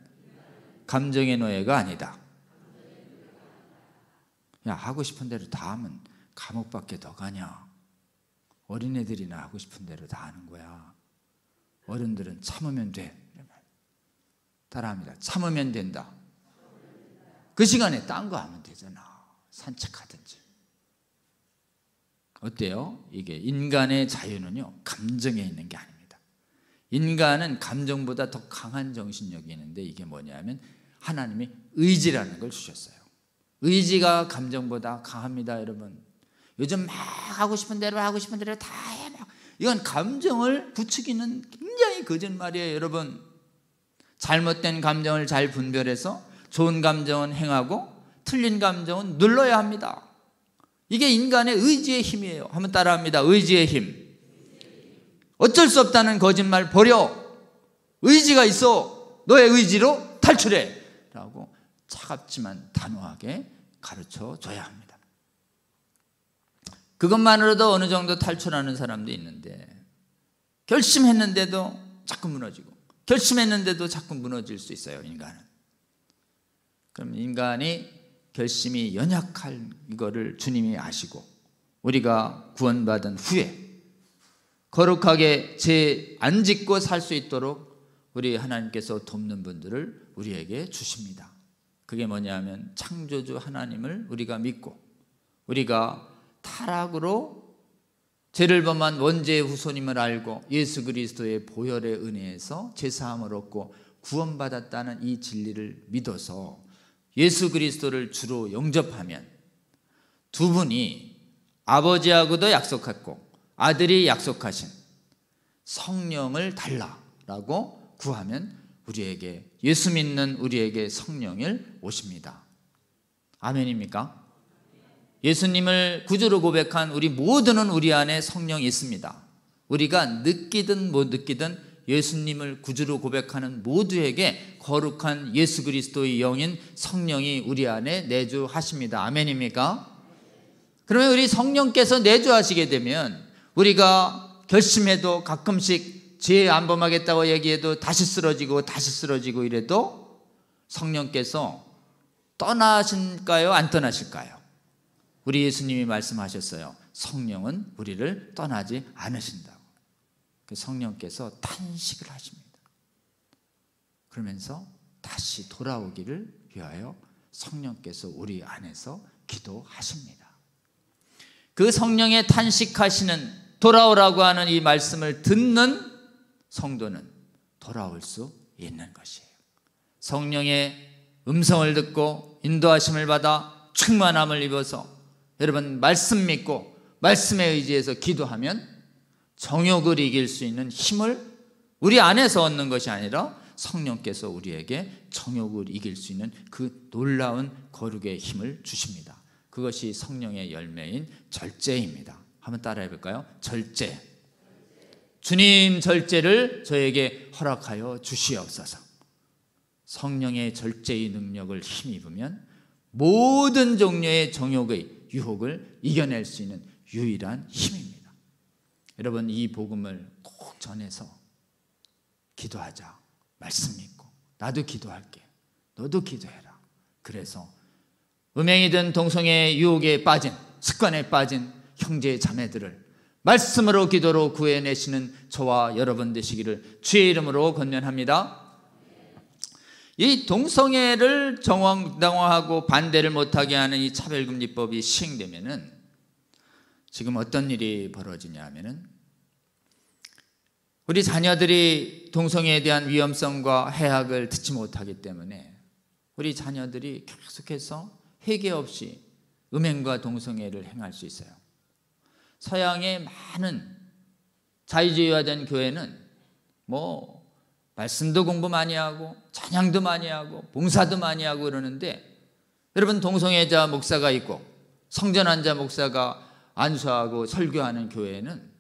감정의 노예가 아니다. 야, 하고 싶은 대로 다 하면 감옥밖에 더 가냐? 어린애들이나 하고 싶은 대로 다 하는 거야. 어른들은 참으면 돼. 따라합니다. 참으면 된다. 그 시간에 딴 거 하면 되잖아. 산책하든지. 어때요? 이게 인간의 자유는요 감정에 있는 게 아닙니다. 인간은 감정보다 더 강한 정신력이 있는데 이게 뭐냐면 하나님이 의지라는 걸 주셨어요. 의지가 감정보다 강합니다, 여러분. 요즘 막 하고 싶은 대로 다 해. 이건 감정을 부추기는 굉장히 거짓말이에요, 여러분. 잘못된 감정을 잘 분별해서 좋은 감정은 행하고 틀린 감정은 눌러야 합니다. 이게 인간의 의지의 힘이에요. 한번 따라합니다. 의지의 힘. 어쩔 수 없다는 거짓말 버려. 의지가 있어. 너의 의지로 탈출해 라고 차갑지만 단호하게 가르쳐 줘야 합니다. 그것만으로도 어느 정도 탈출하는 사람도 있는데 결심했는데도 자꾸 무너지고 결심했는데도 자꾸 무너질 수 있어요, 인간은. 그럼 인간이 결심이 연약한 이거를 주님이 아시고 우리가 구원받은 후에 거룩하게 죄 안 짓고 살 수 있도록 우리 하나님께서 돕는 분들을 우리에게 주십니다. 그게 뭐냐면 창조주 하나님을 우리가 믿고 우리가 타락으로 죄를 범한 원죄의 후손임을 알고 예수 그리스도의 보혈의 은혜에서 죄사함을 얻고 구원받았다는 이 진리를 믿어서 예수 그리스도를 주로 영접하면 두 분이 아버지하고도 약속했고 아들이 약속하신 성령을 달라라고 구하면 우리에게, 예수 믿는 우리에게 성령을 오십니다. 아멘입니까? 예수님을 구주로 고백한 우리 모두는 우리 안에 성령이 있습니다. 우리가 느끼든 못 느끼든 예수님을 구주로 고백하는 모두에게 거룩한 예수 그리스도의 영인 성령이 우리 안에 내주하십니다. 아멘입니까? 그러면 우리 성령께서 내주하시게 되면 우리가 결심해도 가끔씩 죄 안 범하겠다고 얘기해도 다시 쓰러지고 이래도 성령께서 떠나실까요? 안 떠나실까요? 우리 예수님이 말씀하셨어요. 성령은 우리를 떠나지 않으신다고. 그 성령께서 탄식을 하십니다. 그러면서 다시 돌아오기를 위하여 성령께서 우리 안에서 기도하십니다. 그 성령의 탄식하시는, 돌아오라고 하는 이 말씀을 듣는 성도는 돌아올 수 있는 것이에요. 성령의 음성을 듣고 인도하심을 받아 충만함을 입어서 여러분 말씀 믿고 말씀에 의지해서 기도하면 정욕을 이길 수 있는 힘을 우리 안에서 얻는 것이 아니라 성령께서 우리에게 정욕을 이길 수 있는 그 놀라운 거룩의 힘을 주십니다. 그것이 성령의 열매인 절제입니다. 한번 따라해 볼까요? 절제. 주님 절제를 저에게 허락하여 주시옵소서. 성령의 절제의 능력을 힘입으면 모든 종류의 정욕의 유혹을 이겨낼 수 있는 유일한 힘입니다. 여러분, 이 복음을 꼭 전해서 기도하자. 말씀 믿고 나도 기도할게, 너도 기도해라. 그래서 음행이든 동성애의 유혹에 빠진, 습관에 빠진 형제 자매들을 말씀으로 기도로 구해내시는 저와 여러분 되시기를 주의 이름으로 권면합니다. 이 동성애를 정당화하고 반대를 못하게 하는 이 차별금지법이 시행되면은 지금 어떤 일이 벌어지냐 하면은 우리 자녀들이 동성애에 대한 위험성과 해악을 듣지 못하기 때문에 우리 자녀들이 계속해서 회개 없이 음행과 동성애를 행할 수 있어요. 서양의 많은 자유주의화된 교회는 뭐 말씀도 공부 많이 하고 찬양도 많이 하고 봉사도 많이 하고 그러는데 여러분, 동성애자 목사가 있고 성전환자 목사가 안수하고 설교하는 교회는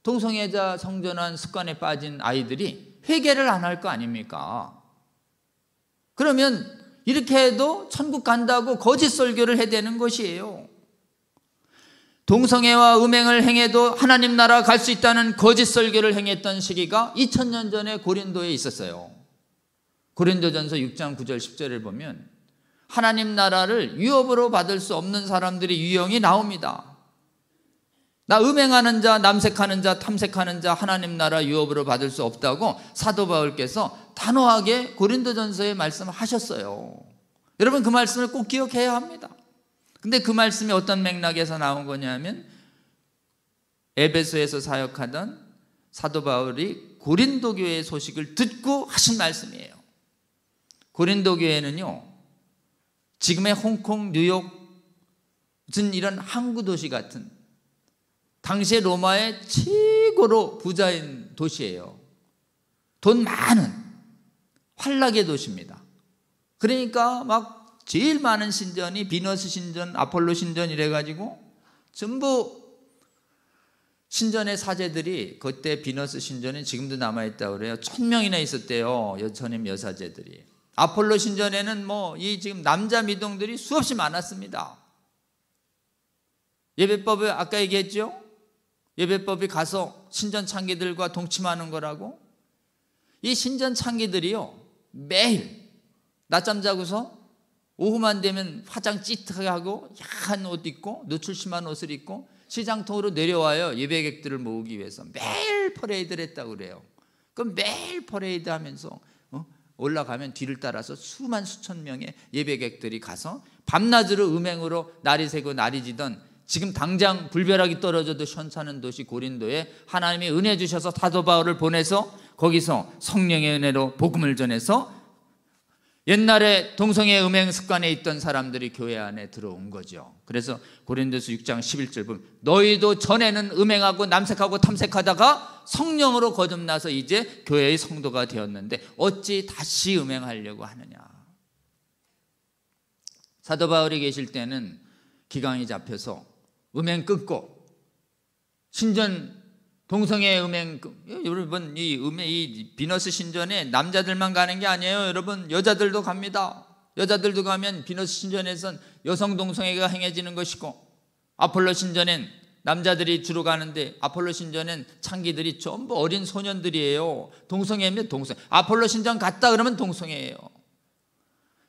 동성애자 성전환 습관에 빠진 아이들이 회개를 안 할 거 아닙니까? 그러면 이렇게 해도 천국 간다고 거짓 설교를 해대는 것이에요. 동성애와 음행을 행해도 하나님 나라 갈 수 있다는 거짓 설교를 행했던 시기가 2000년 전에 고린도에 있었어요. 고린도전서 6장 9절 10절을 보면 하나님 나라를 유업으로 받을 수 없는 사람들의 유형이 나옵니다. 나 음행하는 자, 남색하는 자, 탐색하는 자 하나님 나라 유업으로 받을 수 없다고 사도 바울께서 단호하게 고린도전서에 말씀하셨어요. 여러분, 그 말씀을 꼭 기억해야 합니다. 근데 그 말씀이 어떤 맥락에서 나온 거냐면 에베소에서 사역하던 사도 바울이 고린도 교회의 소식을 듣고 하신 말씀이에요. 고린도 교회는요, 지금의 홍콩, 뉴욕 무슨 이런 항구 도시 같은 당시의 로마의 최고로 부자인 도시예요. 돈 많은 환락의 도시입니다. 그러니까 막 제일 많은 신전이 비너스 신전, 아폴로 신전 이래가지고 전부 신전의 사제들이, 그때 비너스 신전은 지금도 남아있다고 그래요. 1000명이나 있었대요. 전임 여사제들이. 아폴로 신전에는 뭐 이 지금 남자 미동들이 수없이 많았습니다. 예배법을 아까 얘기했죠? 예배법이 가서 신전 창기들과 동침하는 거라고. 이 신전 창기들이요, 매일 낮잠 자고서 오후만 되면 화장 찌트하게 하고 야한 옷 입고 노출 심한 옷을 입고 시장통으로 내려와요. 예배객들을 모으기 위해서 매일 퍼레이드를 했다고 그래요. 그럼 매일 퍼레이드 하면서 올라가면 뒤를 따라서 수만 수천 명의 예배객들이 가서 밤낮으로 음행으로 날이 새고 날이 지던, 지금 당장 불벼락이 떨어져도 시원찮은 도시 고린도에 하나님이 은혜 주셔서 사도 바울을 보내서 거기서 성령의 은혜로 복음을 전해서 옛날에 동성애 음행 습관에 있던 사람들이 교회 안에 들어온 거죠. 그래서 고린도서 6장 11절 보면 너희도 전에는 음행하고 남색하고 탐색하다가 성령으로 거듭나서 이제 교회의 성도가 되었는데 어찌 다시 음행하려고 하느냐. 사도 바울이 계실 때는 기강이 잡혀서 음행 끊고 신전 동성애 음행, 여러분 이 비너스 신전에 남자들만 가는 게 아니에요. 여러분 여자들도 갑니다. 여자들도 가면 비너스 신전에선 여성 동성애가 행해지는 것이고, 아폴로 신전엔 남자들이 주로 가는데 아폴로 신전엔 창기들이 전부 어린 소년들이에요. 동성애면 동성애. 아폴로 신전 갔다 그러면 동성애예요.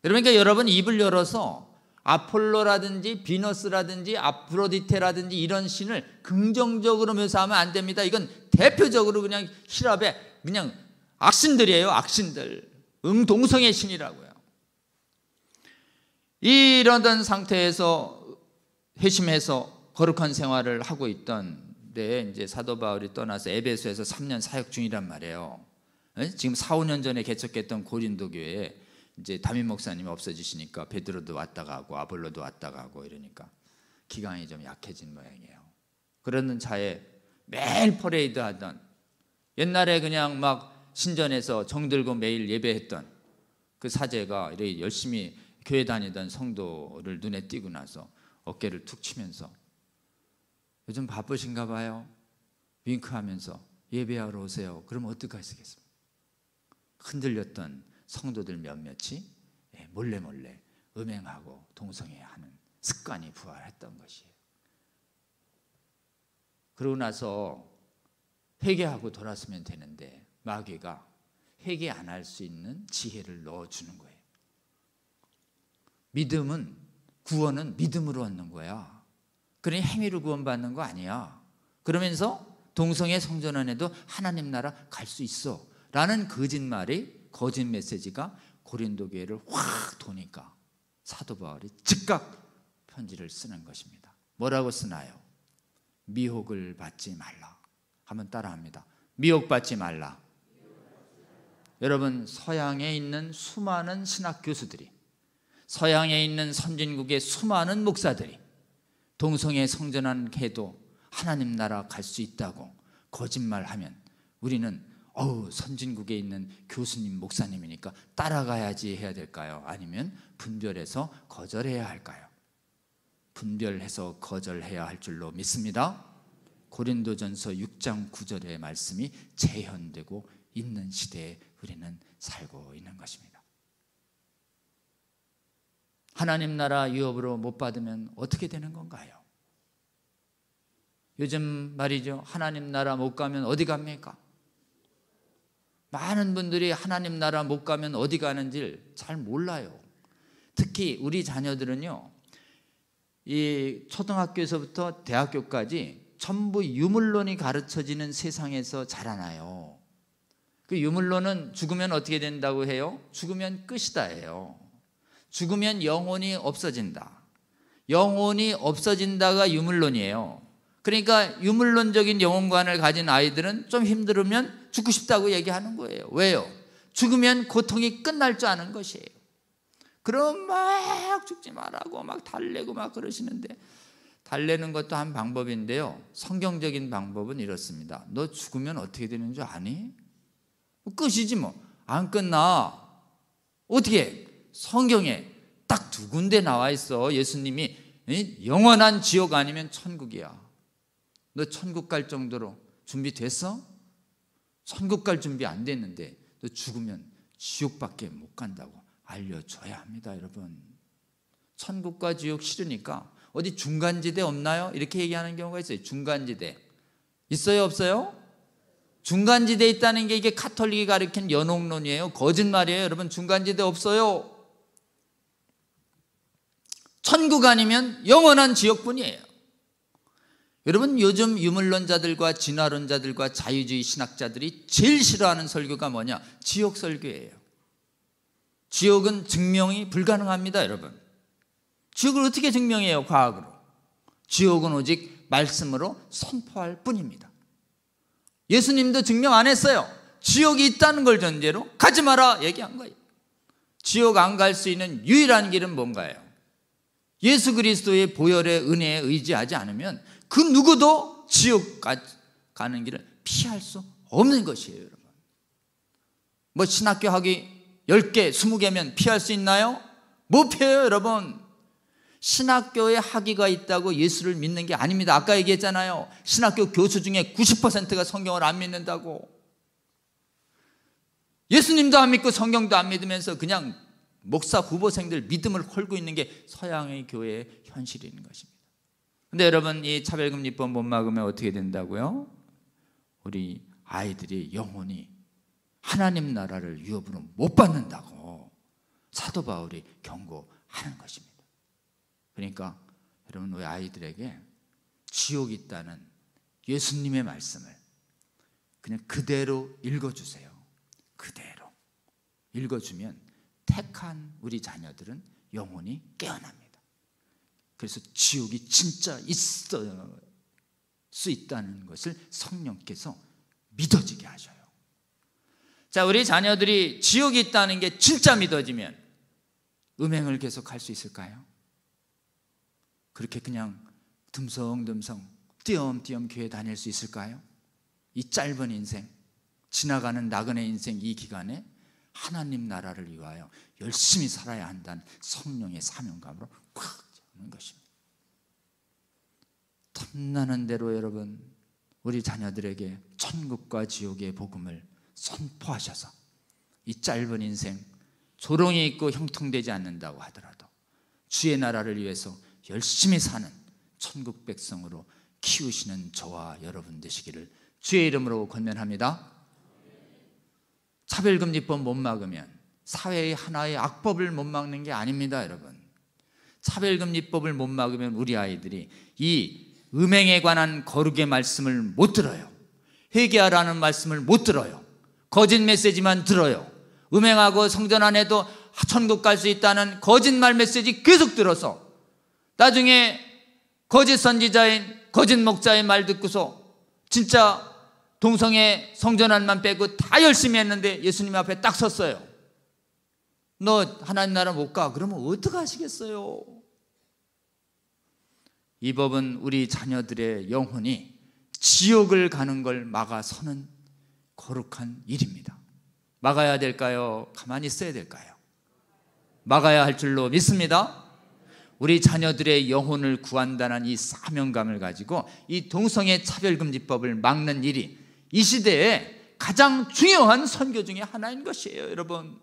그러니까 여러분 입을 열어서 아폴로라든지 비너스라든지 아프로디테라든지 이런 신을 긍정적으로 묘사하면 안 됩니다. 이건 대표적으로 그냥 힐압의 그냥 악신들이에요. 악신들. 동성애 신이라고요. 이런 상태에서 회심해서 거룩한 생활을 하고 있던데 이제 사도 바울이 떠나서 에베소에서 3년 사역 중이란 말이에요. 지금 4, 5년 전에 개척했던 고린도 교회에 이제 담임 목사님이 없어지시니까 베드로도 왔다 가고 아볼로도 왔다 가고 이러니까 기강이 좀 약해진 모양이에요. 그러는 차에 매일 퍼레이드 하던, 옛날에 그냥 막 신전에서 정들고 매일 예배했던 그 사제가 이렇게 열심히 교회 다니던 성도를 눈에 띄고 나서 어깨를 툭 치면서 요즘 바쁘신가 봐요. 윙크하면서 예배하러 오세요. 그러면 어떡하시겠습니까? 흔들렸던 성도들 몇몇이 몰래 음행하고 동성애하는 습관이 부활했던 것이에요. 그러고 나서 회개하고 돌아서면 되는데 마귀가 회개 안 할 수 있는 지혜를 넣어주는 거예요. 믿음은, 구원은 믿음으로 얻는 거야. 그러니 행위로 구원받는 거 아니야. 그러면서 동성애 성전 안에도 하나님 나라 갈 수 있어 라는 거짓말이, 거짓 메시지가 고린도 교회를 확 도니까 사도 바울이 즉각 편지를 쓰는 것입니다. 뭐라고 쓰나요? 미혹을 받지 말라. 한번 따라합니다. 미혹받지 말라. 여러분, 서양에 있는 수많은 신학 교수들이, 서양에 있는 선진국의 수많은 목사들이 동성애 성전안 해도 하나님 나라 갈 수 있다고 거짓말하면 우리는 선진국에 있는 교수님, 목사님이니까 따라가야지 해야 될까요? 아니면 분별해서 거절해야 할까요? 분별해서 거절해야 할 줄로 믿습니다. 고린도전서 6장 9절의 말씀이 재현되고 있는 시대에 우리는 살고 있는 것입니다. 하나님 나라 유업으로 못 받으면 어떻게 되는 건가요? 요즘 말이죠, 하나님 나라 못 가면 어디 갑니까? 많은 분들이 하나님 나라 못 가면 어디 가는지를 잘 몰라요. 특히 우리 자녀들은요, 이 초등학교에서부터 대학교까지 전부 유물론이 가르쳐지는 세상에서 자라나요. 그 유물론은 죽으면 어떻게 된다고 해요? 죽으면 끝이다 해요. 죽으면 영혼이 없어진다. 영혼이 없어진다가 유물론이에요. 그러니까 유물론적인 영혼관을 가진 아이들은 좀 힘들으면 죽고 싶다고 얘기하는 거예요. 왜요? 죽으면 고통이 끝날 줄 아는 것이에요. 그럼 막 죽지 말라고 막 달래고 막 그러시는데, 달래는 것도 한 방법인데요, 성경적인 방법은 이렇습니다. 너 죽으면 어떻게 되는 줄 아니? 끝이지 뭐. 안 끝나. 어떻게? 성경에 딱 2군데 나와 있어. 예수님이 영원한 지옥 아니면 천국이야. 너 천국 갈 정도로 준비됐어? 천국 갈 준비 안 됐는데 너 죽으면 지옥밖에 못 간다고 알려줘야 합니다. 여러분, 천국과 지옥 싫으니까 어디 중간지대 없나요? 이렇게 얘기하는 경우가 있어요. 중간지대 있어요, 없어요? 중간지대 있다는 게 이게 카톨릭이 가르친 연옥론이에요. 거짓말이에요. 여러분, 중간지대 없어요. 천국 아니면 영원한 지옥뿐이에요. 여러분, 요즘 유물론자들과 진화론자들과 자유주의 신학자들이 제일 싫어하는 설교가 뭐냐? 지옥 설교예요. 지옥은 증명이 불가능합니다. 여러분, 지옥을 어떻게 증명해요? 과학으로. 지옥은 오직 말씀으로 선포할 뿐입니다. 예수님도 증명 안 했어요. 지옥이 있다는 걸 전제로 가지 마라 얘기한 거예요. 지옥 안 갈 수 있는 유일한 길은 뭔가요? 예수 그리스도의 보혈의 은혜에 의지하지 않으면 그 누구도 지옥 가는 길을 피할 수 없는 것이에요. 여러분, 뭐 신학교 학위 10개, 20개면 피할 수 있나요? 못 피해요. 여러분, 신학교에 학위가 있다고 예수를 믿는 게 아닙니다. 아까 얘기했잖아요. 신학교 교수 중에 90%가 성경을 안 믿는다고. 예수님도 안 믿고 성경도 안 믿으면서 그냥 목사 후보생들 믿음을 헐고 있는 게 서양의 교회의 현실인 것입니다. 근데 여러분, 이 차별금지법 못 막으면 어떻게 된다고요? 우리 아이들이 영혼이 하나님 나라를 유업으로 못 받는다고 사도 바울이 경고하는 것입니다. 그러니까 여러분, 우리 아이들에게 지옥이 있다는 예수님의 말씀을 그냥 그대로 읽어주세요. 그대로 읽어주면 택한 우리 자녀들은 영혼이 깨어납니다. 그래서 지옥이 진짜 있을 수 있다는 것을 성령께서 믿어지게 하셔요. 자, 우리 자녀들이 지옥이 있다는 게 진짜 믿어지면 음행을 계속 할 수 있을까요? 그렇게 그냥 듬성듬성 띄엄띄엄 교회 다닐 수 있을까요? 이 짧은 인생, 지나가는 나그네 인생 이 기간에 하나님 나라를 위하여 열심히 살아야 한다는 성령의 사명감으로 꽉 잡는 것입니다. 탐나는 대로 여러분, 우리 자녀들에게 천국과 지옥의 복음을 선포하셔서 이 짧은 인생 조롱이 있고 형통되지 않는다고 하더라도 주의 나라를 위해서 열심히 사는 천국 백성으로 키우시는 저와 여러분 되시기를 주의 이름으로 권면합니다. 차별금지법 못 막으면 사회의 하나의 악법을 못 막는 게 아닙니다. 여러분, 차별금지법을 못 막으면 우리 아이들이 이 음행에 관한 거룩의 말씀을 못 들어요. 회개하라는 말씀을 못 들어요. 거짓 메시지만 들어요. 음행하고 성전 안 해도 천국 갈 수 있다는 거짓말 메시지 계속 들어서 나중에 거짓 선지자인 거짓 목자의 말 듣고서 진짜 동성애 성전안만 빼고 다 열심히 했는데 예수님 앞에 딱 섰어요. 너 하나님 나라 못 가. 그러면 어떡하시겠어요? 이 법은 우리 자녀들의 영혼이 지옥을 가는 걸 막아서는 거룩한 일입니다. 막아야 될까요? 가만히 있어야 될까요? 막아야 할 줄로 믿습니다. 우리 자녀들의 영혼을 구한다는 이 사명감을 가지고 이 동성애 차별금지법을 막는 일이 이 시대에 가장 중요한 선교 중에 하나인 것이에요. 여러분,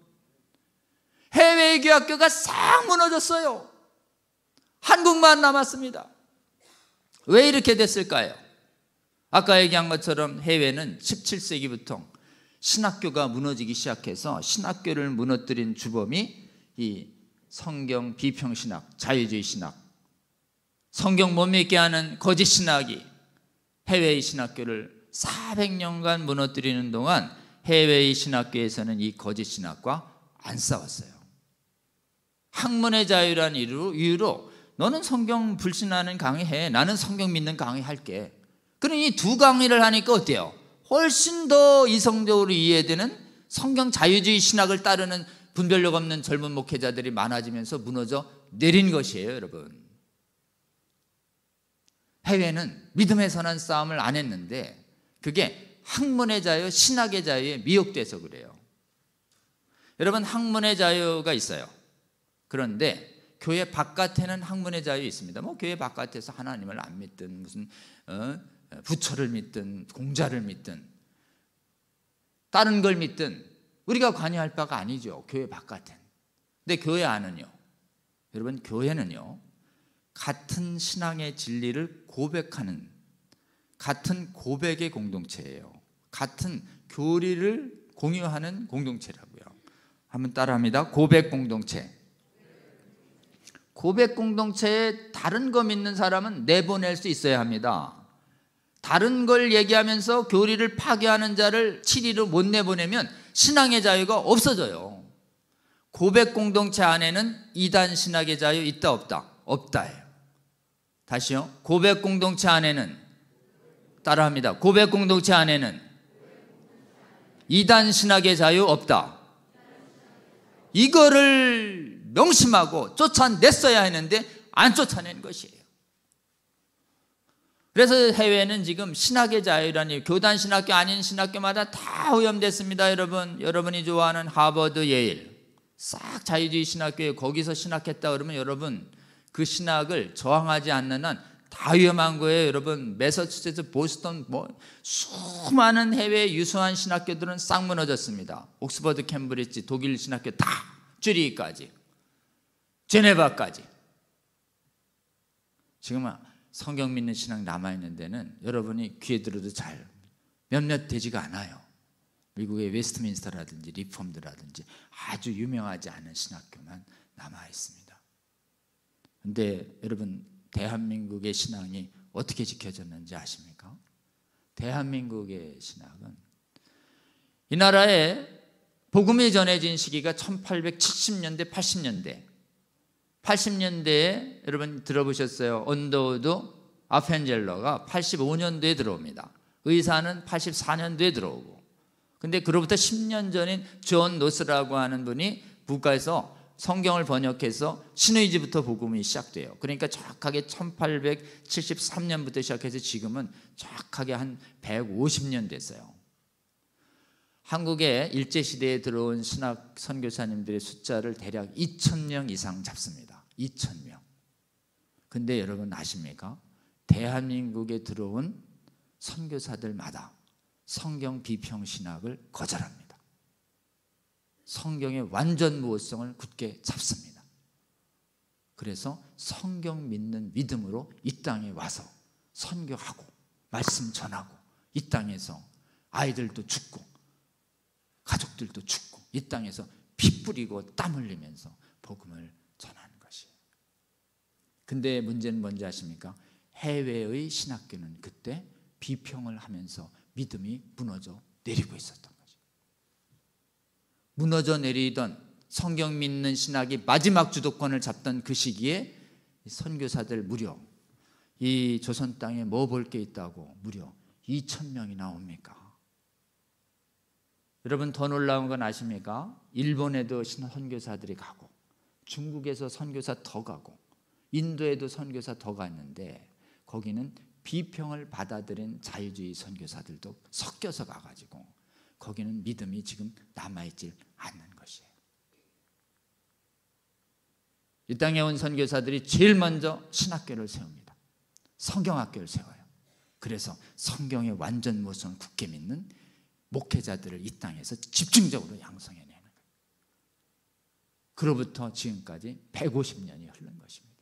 해외 교학교가 싹 무너졌어요. 한국만 남았습니다. 왜 이렇게 됐을까요? 아까 얘기한 것처럼 해외는 17세기부터 신학교가 무너지기 시작해서 신학교를 무너뜨린 주범이 이 성경 비평신학, 자유주의 신학, 성경 못 믿게 하는 거짓 신학이 해외의 신학교를 400년간 무너뜨리는 동안 해외의 신학교에서는 이 거짓 신학과 안 싸웠어요. 학문의 자유란 이유로 너는 성경 불신하는 강의해, 나는 성경 믿는 강의할게. 그러니 이 두 강의를 하니까 어때요? 훨씬 더 이성적으로 이해되는 성경 자유주의 신학을 따르는 분별력 없는 젊은 목회자들이 많아지면서 무너져 내린 것이에요. 여러분, 해외는 믿음의 선한 싸움을 안 했는데 그게 학문의 자유, 신학의 자유에 미혹돼서 그래요. 여러분, 학문의 자유가 있어요. 그런데 교회 바깥에는 학문의 자유 있습니다. 뭐 교회 바깥에서 하나님을 안 믿든 무슨 부처를 믿든 공자를 믿든 다른 걸 믿든 우리가 관여할 바가 아니죠. 교회 바깥엔. 근데 교회 안은요, 여러분, 교회는요 같은 신앙의 진리를 고백하는 같은 고백의 공동체예요. 같은 교리를 공유하는 공동체라고요. 한번 따라합니다. 고백 공동체. 고백 공동체에 다른 거 믿는 사람은 내보낼 수 있어야 합니다. 다른 걸 얘기하면서 교리를 파괴하는 자를 치리로 못 내보내면 신앙의 자유가 없어져요. 고백 공동체 안에는 이단 신학의 자유 있다 없다? 없다예요. 다시요. 고백 공동체 안에는, 따라합니다. 고백 공동체 안에는 이단 신학의 자유 없다. 이거를 명심하고 쫓아냈어야 했는데 안 쫓아낸 것이에요. 그래서 해외는 지금 신학의 자유라니 교단 신학교 아닌 신학교마다 다 오염됐습니다. 여러분이 좋아하는 하버드, 예일 싹 자유주의 신학교에 거기서 신학했다 그러면 여러분 그 신학을 저항하지 않는 한 다 위험한 거예요. 여러분 매사추세츠, 보스턴 수많은 해외 유수한 신학교들은 싹 무너졌습니다. 옥스퍼드, 캠브리지, 독일 신학교 다 쭈리히까지 제네바까지. 지금 성경 믿는 신학 남아있는 데는 여러분이 귀에 들어도 잘 몇몇 되지가 않아요. 미국의 웨스트민스터라든지 리폼드라든지 아주 유명하지 않은 신학교만 남아있습니다. 그런데 여러분 대한민국의 신앙이 어떻게 지켜졌는지 아십니까? 대한민국의 신학은 이 나라에 복음이 전해진 시기가 1870년대 80년대에 여러분 들어보셨어요? 언더우드 아펜젤러가 85년도에 들어옵니다. 의사는 84년도에 들어오고, 근데 그로부터 10년 전인 존 노스라고 하는 분이 북가에서 성경을 번역해서 신의지부터 복음이 시작돼요. 그러니까 정확하게 1873년부터 시작해서 지금은 정확하게 한 150년 됐어요. 한국에 일제시대에 들어온 신학 선교사님들의 숫자를 대략 2,000명 이상 잡습니다. 2,000명. 근데 여러분 아십니까? 대한민국에 들어온 선교사들마다 성경 비평 신학을 거절합니다. 성경의 완전 무호성을 굳게 잡습니다. 그래서 성경 믿는 믿음으로 이 땅에 와서 선교하고 말씀 전하고 이 땅에서 아이들도 죽고 가족들도 죽고 이 땅에서 피 뿌리고 땀 흘리면서 복음을 전하는 것이에요. 근데 문제는 뭔지 아십니까? 해외의 신학교는 그때 비평을 하면서 믿음이 무너져 내리고 있었던 거죠. 무너져 내리던 성경 믿는 신학이 마지막 주도권을 잡던 그 시기에 선교사들 무려 이 조선 땅에 뭐 볼 게 있다고 무려 2,000명이나 옵니까? 여러분 더 놀라운 건 아십니까? 일본에도 선교사들이 가고 중국에서 선교사 더 가고 인도에도 선교사 더 갔는데 거기는 비평을 받아들인 자유주의 선교사들도 섞여서 가가지고 거기는 믿음이 지금 남아있질 않는 것이에요. 이 땅에 온 선교사들이 제일 먼저 신학교를 세웁니다. 성경학교를 세워요. 그래서 성경의 완전 모성을 굳게 믿는 목회자들을 이 땅에서 집중적으로 양성해내는 거예요. 그로부터 지금까지 150년이 흐른 것입니다.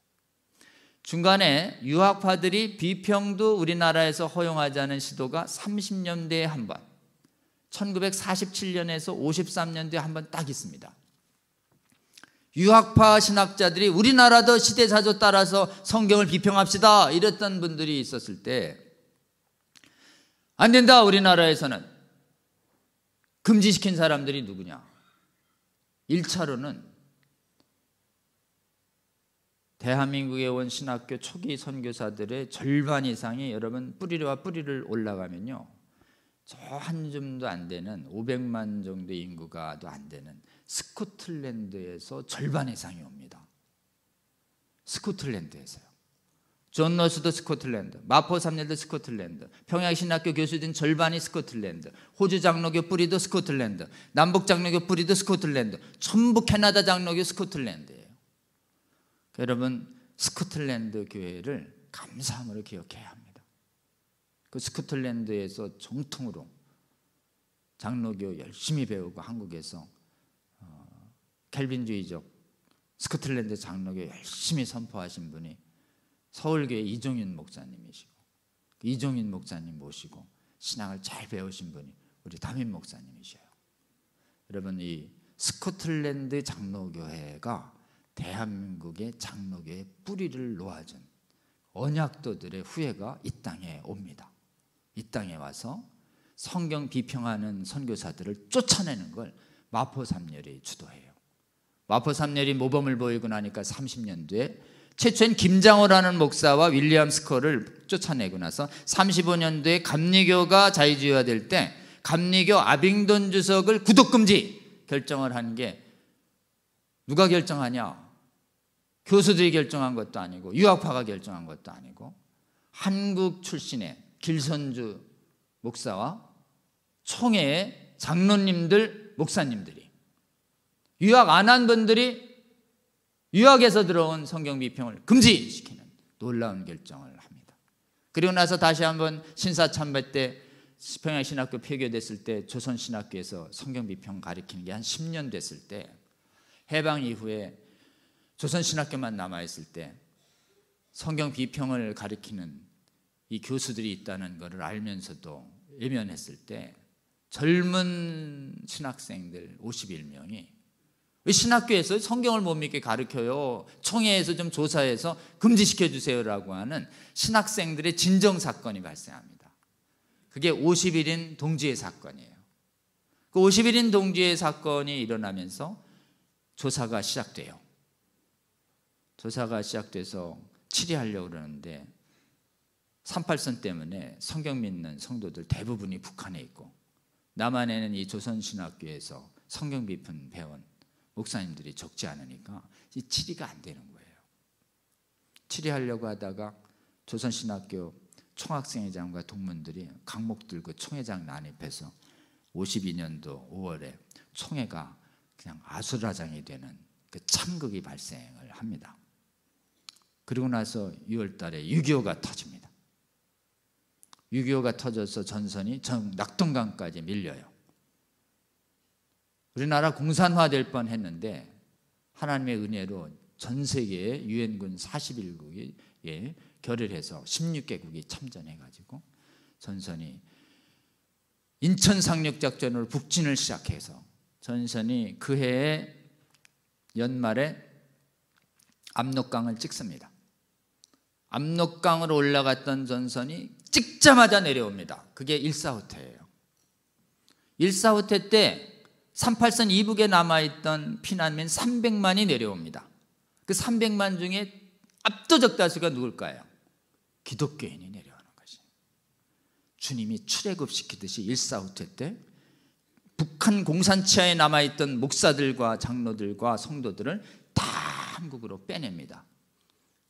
중간에 유학파들이 비평도 우리나라에서 허용하지 않은 시도가 30년대에 한 번, 1947년에서 53년도에 한 번 딱 있습니다. 유학파 신학자들이 우리나라도 시대사조 따라서 성경을 비평합시다 이랬던 분들이 있었을 때 안 된다, 우리나라에서는 금지시킨 사람들이 누구냐? 1차로는 대한민국에 온 신학교 초기 선교사들의 절반 이상이 여러분 뿌리와 뿌리를 올라가면요, 저 한 줌도 안 되는 500만 정도의 인구가도 안 되는 스코틀랜드에서 절반 이상이 옵니다. 스코틀랜드에서요. 존 노스도 스코틀랜드, 마포 삼례도 스코틀랜드, 평양신학교 교수진 절반이 스코틀랜드, 호주 장로교 뿌리도 스코틀랜드, 남북 장로교 뿌리도 스코틀랜드, 전부 캐나다 장로교 스코틀랜드예요. 여러분 스코틀랜드 교회를 감사함으로 기억해야 합니다. 그 스코틀랜드에서 정통으로 장로교 열심히 배우고 한국에서 켈빈주의적 스코틀랜드 장로교 열심히 선포하신 분이 서울교회 이종윤 목사님이시고, 이종윤 목사님 모시고 신앙을 잘 배우신 분이 우리 담임 목사님이셔요. 여러분 이 스코틀랜드 장로교회가 대한민국의 장로교의 뿌리를 놓아준 언약도들의 후예가 이 땅에 옵니다. 이 땅에 와서 성경 비평하는 선교사들을 쫓아내는 걸 마포삼렬이 주도해요. 마포삼렬이 모범을 보이고 나니까 30년도에 최초엔 김장호라는 목사와 윌리엄 스컬을 쫓아내고 나서 35년도에 감리교가 자유주의화될 때 감리교 아빙돈 주석을 구독금지 결정을 한 게 누가 결정하냐? 교수들이 결정한 것도 아니고 유학파가 결정한 것도 아니고 한국 출신의 길선주 목사와 총회의 장로님들, 목사님들이, 유학 안 한 분들이 유학에서 들어온 성경 비평을 금지시키는 놀라운 결정을 합니다. 그리고 나서 다시 한번 신사참배 때 평양신학교 폐교됐을 때 조선신학교에서 성경 비평 가르치는 게 한 10년 됐을 때, 해방 이후에 조선신학교만 남아있을 때 성경 비평을 가르치는 이 교수들이 있다는 것을 알면서도 외면했을 때 젊은 신학생들 51명이 신학교에서 성경을 못 믿게 가르쳐요, 총회에서 좀 조사해서 금지시켜 주세요라고 하는 신학생들의 진정사건이 발생합니다. 그게 51인 동지회 사건이에요. 그 51인 동지회 사건이 일어나면서 조사가 시작돼요. 조사가 시작돼서 치리하려고 그러는데 38선 때문에 성경 믿는 성도들 대부분이 북한에 있고 남한에는 이 조선신학교에서 성경 비평 배운 목사님들이 적지 않으니까 이 치리가 안 되는 거예요. 치리하려고 하다가 조선신학교 총학생회장과 동문들이 강목 들고 총회장 난입해서 52년도 5월에 총회가 그냥 아수라장이 되는 그 참극이 발생을 합니다. 그리고 나서 6월 달에 6.25가 터집니다. 6.25가 터져서 전선이 전 낙동강까지 밀려요. 우리나라 공산화될 뻔했는데 하나님의 은혜로 전 세계의 유엔군 41국이 결의해서 16개국이 참전해가지고 전선이 인천 상륙작전으로 북진을 시작해서 전선이 그 해의 연말에 압록강을 찍습니다. 압록강으로 올라갔던 전선이 찍자마자 내려옵니다. 그게 일사후퇴예요. 일사후퇴 때 38선 이북에 남아있던 피난민 300만이 내려옵니다. 그 300만 중에 압도적 다수가 누굴까요? 기독교인이 내려오는 것이. 주님이 출애굽시키듯이 일사후퇴 때 북한 공산치하에 남아있던 목사들과 장로들과 성도들을 다 한국으로 빼냅니다.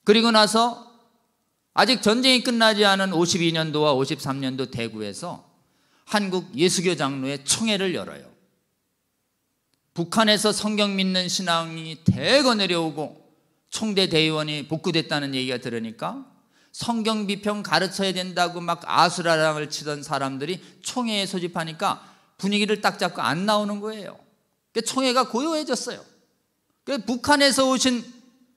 그리고 나서 아직 전쟁이 끝나지 않은 52년도와 53년도 대구에서 한국 예수교 장로회 총회를 열어요. 북한에서 성경 믿는 신앙이 대거 내려오고 총대 대의원이 복구됐다는 얘기가 들으니까 성경 비평 가르쳐야 된다고 막 아수라장을 치던 사람들이 총회에 소집하니까 분위기를 딱 잡고 안 나오는 거예요. 총회가 고요해졌어요. 북한에서 오신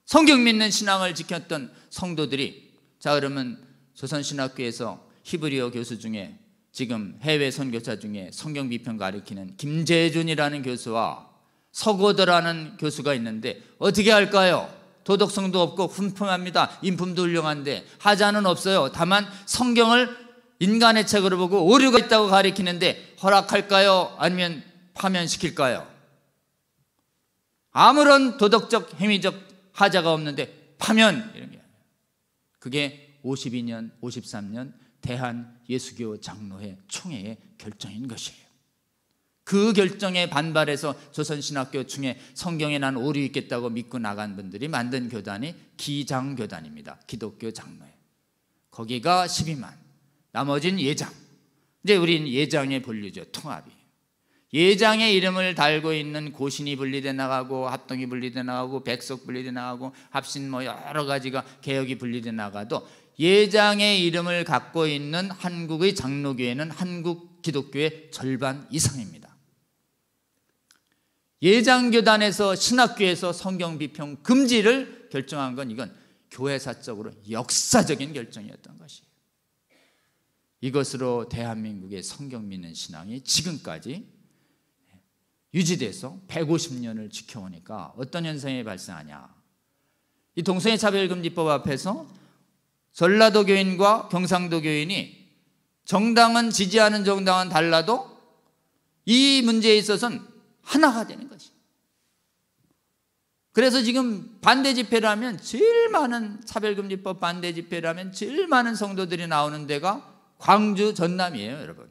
성경 믿는 신앙을 지켰던 성도들이, 자 그러면 조선신학교에서 히브리어 교수 중에 지금 해외 선교사 중에 성경 비평 가르치는 김재준이라는 교수와 서고더라는 교수가 있는데 어떻게 할까요? 도덕성도 없고 훈풍합니다. 인품도 훌륭한데 하자는 없어요. 다만 성경을 인간의 책으로 보고 오류가 있다고 가르치는데 허락할까요? 아니면 파면시킬까요? 아무런 도덕적 행위적 하자가 없는데 파면, 이런 게. 그게 52년 53년 대한예수교 장로회 총회의 결정인 것이에요. 그 결정에 반발해서 조선신학교 중에 성경에 난 오류 있겠다고 믿고 나간 분들이 만든 교단이 기장교단입니다. 기독교 장로회. 거기가 12만, 나머지는 예장. 이제 우린 예장의 분류죠. 통합이. 예장의 이름을 달고 있는 고신이 분리돼 나가고 합동이 분리돼 나가고 백석 분리돼 나가고 합신 뭐 여러 가지가 개혁이 분리돼 나가도 예장의 이름을 갖고 있는 한국의 장로교회는 한국 기독교의 절반 이상입니다. 예장교단에서 신학교에서 성경 비평 금지를 결정한 건 이건 교회사적으로 역사적인 결정이었던 것이에요. 이것으로 대한민국의 성경 믿는 신앙이 지금까지 유지돼서 150년을 지켜오니까 어떤 현상이 발생하냐. 이 동성애 차별금지법 앞에서 전라도 교인과 경상도 교인이 정당은 지지하는 정당은 달라도 이 문제에 있어서는 하나가 되는 것이에요. 그래서 지금 반대 집회를 하면 제일 많은 차별금지법 반대 집회를 하면 제일 많은 성도들이 나오는 데가 광주 전남이에요, 여러분.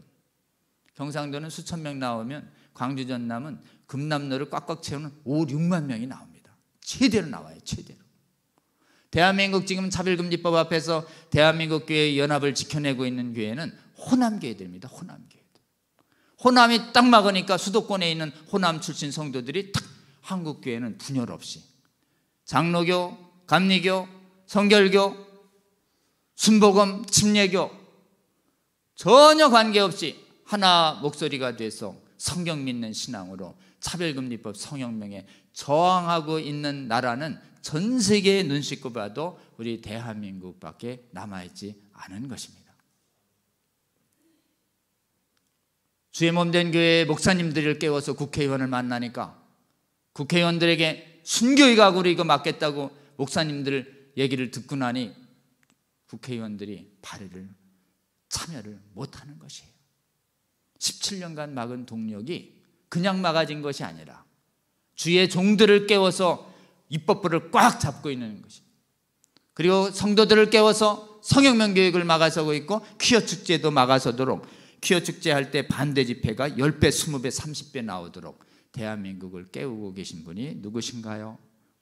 경상도는 수천 명 나오면 광주 전남은 금남로를 꽉꽉 채우는 5, 6만 명이 나옵니다. 제대로 나와요. 제대로. 대한민국 지금 차별금지법 앞에서 대한민국 교회의 연합을 지켜내고 있는 교회는 호남교회들입니다. 호남교회들. 호남이 딱 막으니까 수도권에 있는 호남 출신 성도들이 탁, 한국교회는 분열 없이 장로교, 감리교, 성결교, 순복음, 침례교 전혀 관계없이 하나 목소리가 돼서 성경 믿는 신앙으로 차별금지법 성혁명에 저항하고 있는 나라는 전 세계에 눈 씻고 봐도 우리 대한민국밖에 남아있지 않은 것입니다. 주의 몸된 교회의 목사님들을 깨워서 국회의원을 만나니까 국회의원들에게 순교의 각오로 이거 맡겠다고 목사님들 얘기를 듣고 나니 국회의원들이 발의를 참여를 못하는 것이에요. 17년간 막은 동력이 그냥 막아진 것이 아니라 주의 종들을 깨워서 입법부를 꽉 잡고 있는 것입니다. 그리고 성도들을 깨워서 성혁명 교육을 막아서고 있고 퀴어 축제도 막아서도록 퀴어 축제 할 때 반대 집회가 10배, 20배, 30배 나오도록 대한민국을 깨우고 계신 분이 누구신가요?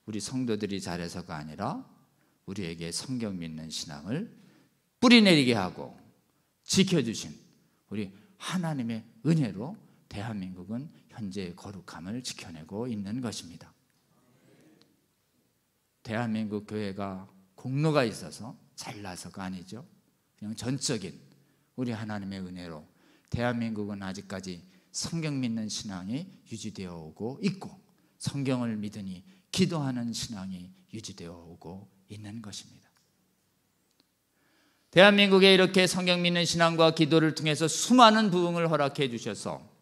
우리 성도들이 잘해서가 아니라 우리에게 성경 믿는 신앙을 뿌리내리게 하고 지켜주신 우리 하나님의 은혜로 대한민국은 현재 거룩함을 지켜내고 있는 것입니다. 대한민국 교회가 공로가 있어서 잘나서가 아니죠. 그냥 전적인 우리 하나님의 은혜로 대한민국은 아직까지 성경 믿는 신앙이 유지되어 오고 있고 성경을 믿으니 기도하는 신앙이 유지되어 오고 있는 것입니다. 대한민국에 이렇게 성경 믿는 신앙과 기도를 통해서 수많은 부흥을 허락해 주셔서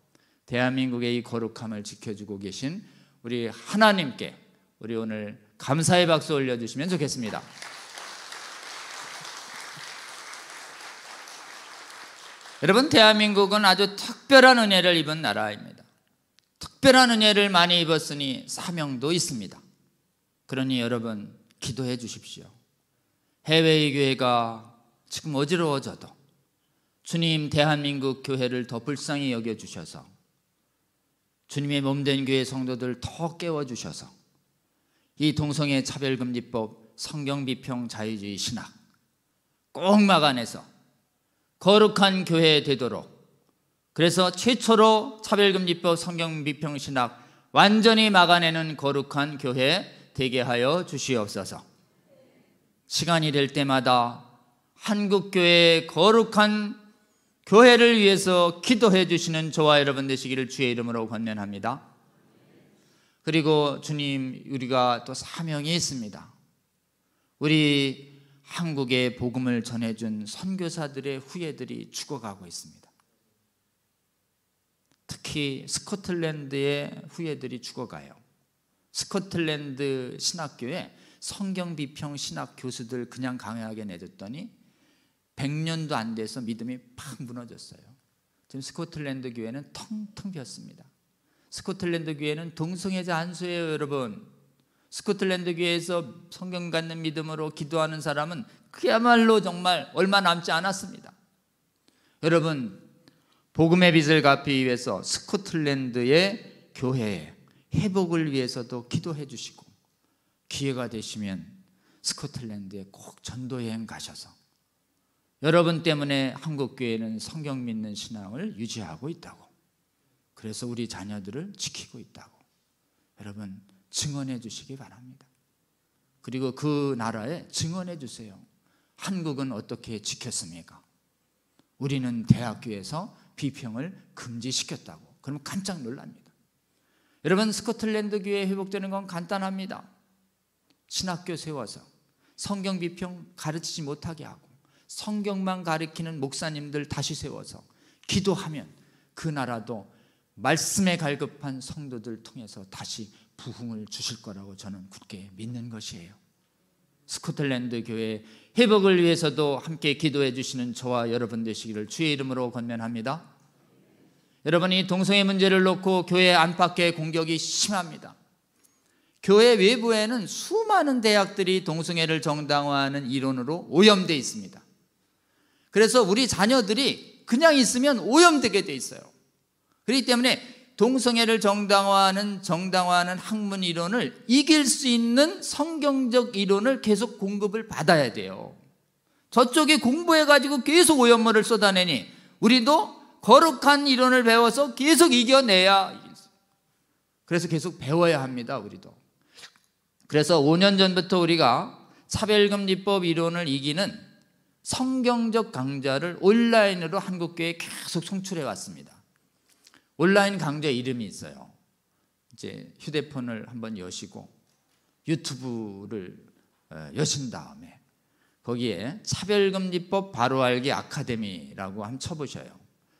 대한민국의 이 거룩함을 지켜주고 계신 우리 하나님께 우리 오늘 감사의 박수 올려주시면 좋겠습니다. 여러분, 대한민국은 아주 특별한 은혜를 입은 나라입니다. 특별한 은혜를 많이 입었으니 사명도 있습니다. 그러니 여러분 기도해 주십시오. 해외의 교회가 지금 어지러워져도 주님 대한민국 교회를 더 불쌍히 여겨주셔서 주님의 몸된 교회 성도들 더 깨워주셔서 이 동성애 차별금지법 성경비평 자유주의 신학 꼭 막아내서 거룩한 교회 되도록, 그래서 최초로 차별금지법 성경비평 신학 완전히 막아내는 거룩한 교회 되게 하여 주시옵소서. 시간이 될 때마다 한국교회의 거룩한 교회를 위해서 기도해 주시는 저와 여러분 되시기를 주의 이름으로 권면합니다. 그리고 주님, 우리가 또 사명이 있습니다. 우리 한국에 복음을 전해준 선교사들의 후예들이 죽어가고 있습니다. 특히 스코틀랜드의 후예들이 죽어가요. 스코틀랜드 신학교에 성경비평 신학 교수들 그냥 강요하게 내줬더니 100년도 안 돼서 믿음이 팍 무너졌어요. 지금 스코틀랜드 교회는 텅텅 비었습니다. 스코틀랜드 교회는 동성애자 안수예요. 여러분, 스코틀랜드 교회에서 성경 갖는 믿음으로 기도하는 사람은 그야말로 정말 얼마 남지 않았습니다. 여러분, 복음의 빛을 갚기 위해서 스코틀랜드의 교회의 회복을 위해서도 기도해 주시고, 기회가 되시면 스코틀랜드에 꼭 전도여행 가셔서 여러분 때문에 한국교회는 성경 믿는 신앙을 유지하고 있다고, 그래서 우리 자녀들을 지키고 있다고 여러분 증언해 주시기 바랍니다. 그리고 그 나라에 증언해 주세요. 한국은 어떻게 지켰습니까? 우리는 대학교에서 비평을 금지시켰다고. 그럼 깜짝 놀랍니다. 여러분, 스코틀랜드 교회 회복되는 건 간단합니다. 신학교 세워서 성경 비평 가르치지 못하게 하고 성경만 가르치는 목사님들 다시 세워서 기도하면 그 나라도 말씀에 갈급한 성도들 통해서 다시 부흥을 주실 거라고 저는 굳게 믿는 것이에요. 스코틀랜드 교회 회복을 위해서도 함께 기도해 주시는 저와 여러분 되시기를 주의 이름으로 권면합니다. 여러분이 동성애 문제를 놓고 교회 안팎의 공격이 심합니다. 교회 외부에는 수많은 대학들이 동성애를 정당화하는 이론으로 오염되어 있습니다. 그래서 우리 자녀들이 그냥 있으면 오염되게 돼 있어요. 그렇기 때문에 동성애를 정당화하는 학문 이론을 이길 수 있는 성경적 이론을 계속 공급을 받아야 돼요. 저쪽이 공부해가지고 계속 오염물을 쏟아내니 우리도 거룩한 이론을 배워서 계속 이겨내야. 그래서 계속 배워야 합니다. 우리도. 그래서 5년 전부터 우리가 차별금지법 이론을 이기는 성경적 강좌를 온라인으로 한국교회에 계속 송출해 왔습니다. 온라인 강좌 이름이 있어요. 이제 휴대폰을 한번 여시고 유튜브를 여신 다음에 거기에 차별금지법 바로알기 아카데미라고 한번 쳐보셔요.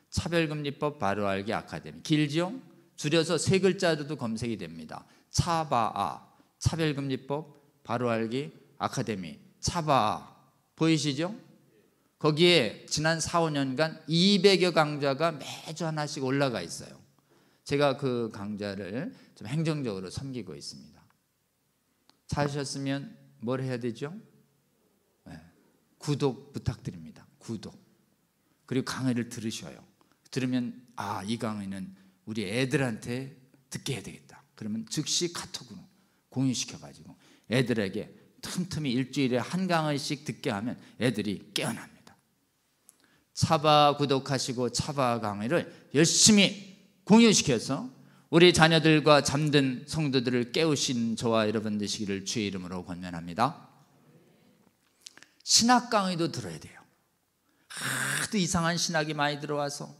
차별금지법 바로알기 아카데미. 길지요? 줄여서 세 글자로도 검색이 됩니다. 차바아, 차별금지법 바로알기 아카데미. 차바아 보이시죠? 거기에 지난 4, 5년간 200여 강좌가 매주 하나씩 올라가 있어요. 제가 그 강좌를 좀 행정적으로 섬기고 있습니다. 찾으셨으면 뭘 해야 되죠? 네. 구독 부탁드립니다. 구독. 그리고 강의를 들으셔요. 들으면 이 강의는 우리 애들한테 듣게 해야 되겠다. 그러면 즉시 카톡으로 공유시켜가지고 애들에게 틈틈이 일주일에 한 강의씩 듣게 하면 애들이 깨어납니다. 차바 구독하시고 차바 강의를 열심히 공유시켜서 우리 자녀들과 잠든 성도들을 깨우신 저와 여러분 되시기를 주의 이름으로 권면합니다. 신학 강의도 들어야 돼요. 하도 이상한 신학이 많이 들어와서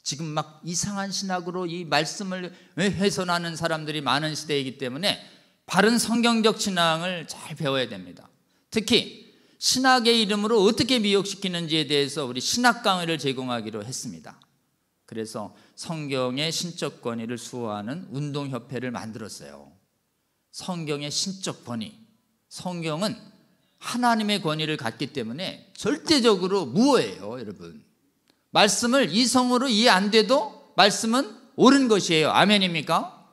지금 막 이상한 신학으로 이 말씀을 훼손하는 사람들이 많은 시대이기 때문에 바른 성경적 신앙을 잘 배워야 됩니다. 특히 신학의 이름으로 어떻게 미혹시키는지에 대해서 우리 신학 강의를 제공하기로 했습니다. 그래서 성경의 신적 권위를 수호하는 운동협회를 만들었어요. 성경의 신적 권위. 성경은 하나님의 권위를 갖기 때문에 절대적으로 무어예요, 여러분. 말씀을 이성으로 이해 안 돼도 말씀은 옳은 것이에요. 아멘입니까?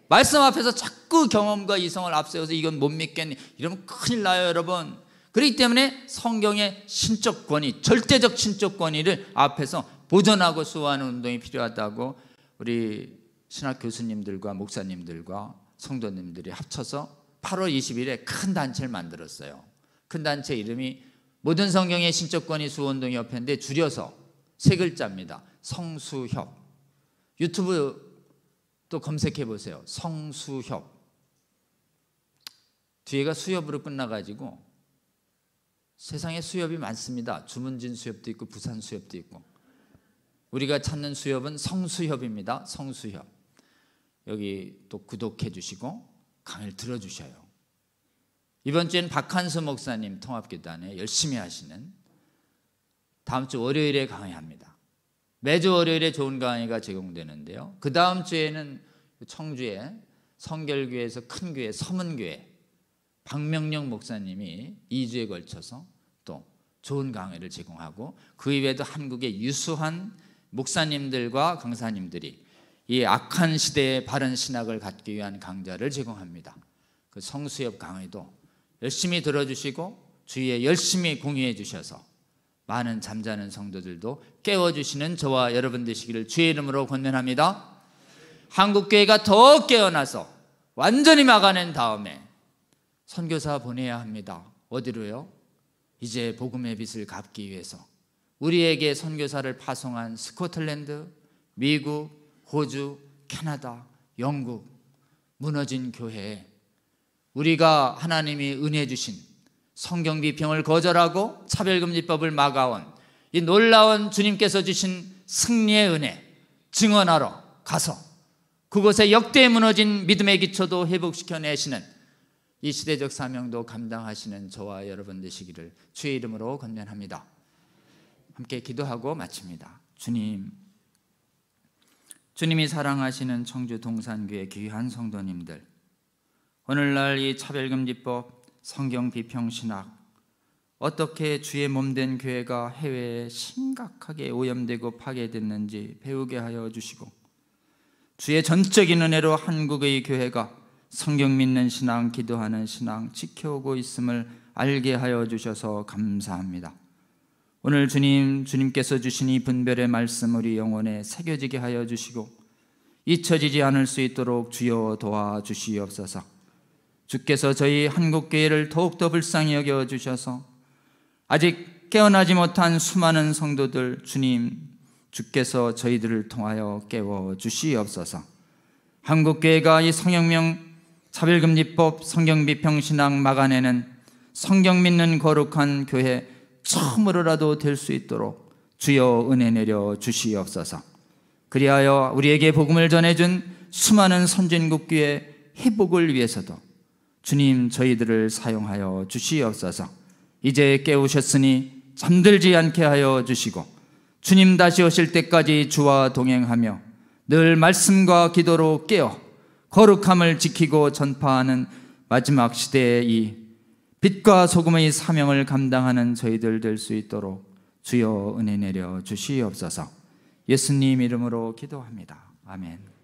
말씀 앞에서 자꾸 경험과 이성을 앞세워서 이건 못 믿겠니? 이러면 큰일 나요, 여러분. 그렇기 때문에 성경의 신적 권위, 절대적 신적 권위를 앞에서 보존하고 수호하는 운동이 필요하다고 우리 신학 교수님들과 목사님들과 성도님들이 합쳐서 8월 20일에 큰 단체를 만들었어요. 큰 단체 이름이 모든 성경의 신적 권위 수호운동협회인데 줄여서 세 글자입니다. 성수협. 유튜브 또 검색해 보세요. 성수협. 뒤에가 수협으로 끝나가지고 세상에 수협이 많습니다. 주문진 수협도 있고 부산 수협도 있고 우리가 찾는 수협은 성수협입니다. 성수협. 여기 또 구독해 주시고 강의를 들어주셔요. 이번 주엔 박한수 목사님 통합교단에 열심히 하시는 다음 주 월요일에 강의합니다. 매주 월요일에 좋은 강의가 제공되는데요. 그 다음 주에는 청주에 성결교회에서 큰 교회 서문교회 박명령 목사님이 2주에 걸쳐서 또 좋은 강의를 제공하고 그 이외에도 한국의 유수한 목사님들과 강사님들이 이 악한 시대의 바른 신학을 갖기 위한 강좌를 제공합니다. 그 성수협 강의도 열심히 들어주시고 주위에 열심히 공유해 주셔서 많은 잠자는 성도들도 깨워주시는 저와 여러분 되시기를 주의 이름으로 권면합니다. 한국교회가 더 깨어나서 완전히 막아낸 다음에 선교사 보내야 합니다. 어디로요? 이제 복음의 빚을 갚기 위해서 우리에게 선교사를 파송한 스코틀랜드, 미국, 호주, 캐나다, 영국 무너진 교회에 우리가 하나님이 은혜 주신 성경 비평을 거절하고 차별금지법을 막아온 이 놀라운 주님께서 주신 승리의 은혜 증언하러 가서 그곳에 역대 무너진 믿음의 기초도 회복시켜내시는 이 시대적 사명도 감당하시는 저와 여러분 되시기를 주의 이름으로 권면합니다. 함께 기도하고 마칩니다. 주님이 사랑하시는 청주 동산교회 귀한 성도님들, 오늘날 이 차별금지법, 성경 비평신학, 어떻게 주의 몸된 교회가 해외에 심각하게 오염되고 파괴됐는지 배우게 하여 주시고 주의 전적인 은혜로 한국의 교회가 성경 믿는 신앙, 기도하는 신앙 지켜오고 있음을 알게 하여 주셔서 감사합니다. 오늘 주님께서 주신 이 분별의 말씀 우리 영혼에 새겨지게 하여 주시고 잊혀지지 않을 수 있도록 주여 도와주시옵소서. 주께서 저희 한국교회를 더욱더 불쌍히 여겨주셔서 아직 깨어나지 못한 수많은 성도들, 주님, 주께서 저희들을 통하여 깨워주시옵소서. 한국교회가 이 성혁명 차별금지법 성경비평신앙 막아내는 성경 믿는 거룩한 교회 처음으로라도 될 수 있도록 주여 은혜 내려 주시옵소서. 그리하여 우리에게 복음을 전해준 수많은 선진국교회 회복을 위해서도 주님 저희들을 사용하여 주시옵소서. 이제 깨우셨으니 잠들지 않게 하여 주시고 주님 다시 오실 때까지 주와 동행하며 늘 말씀과 기도로 깨어 거룩함을 지키고 전파하는 마지막 시대의 이 빛과 소금의 사명을 감당하는 저희들 될 수 있도록 주여 은혜 내려 주시옵소서. 예수님 이름으로 기도합니다. 아멘.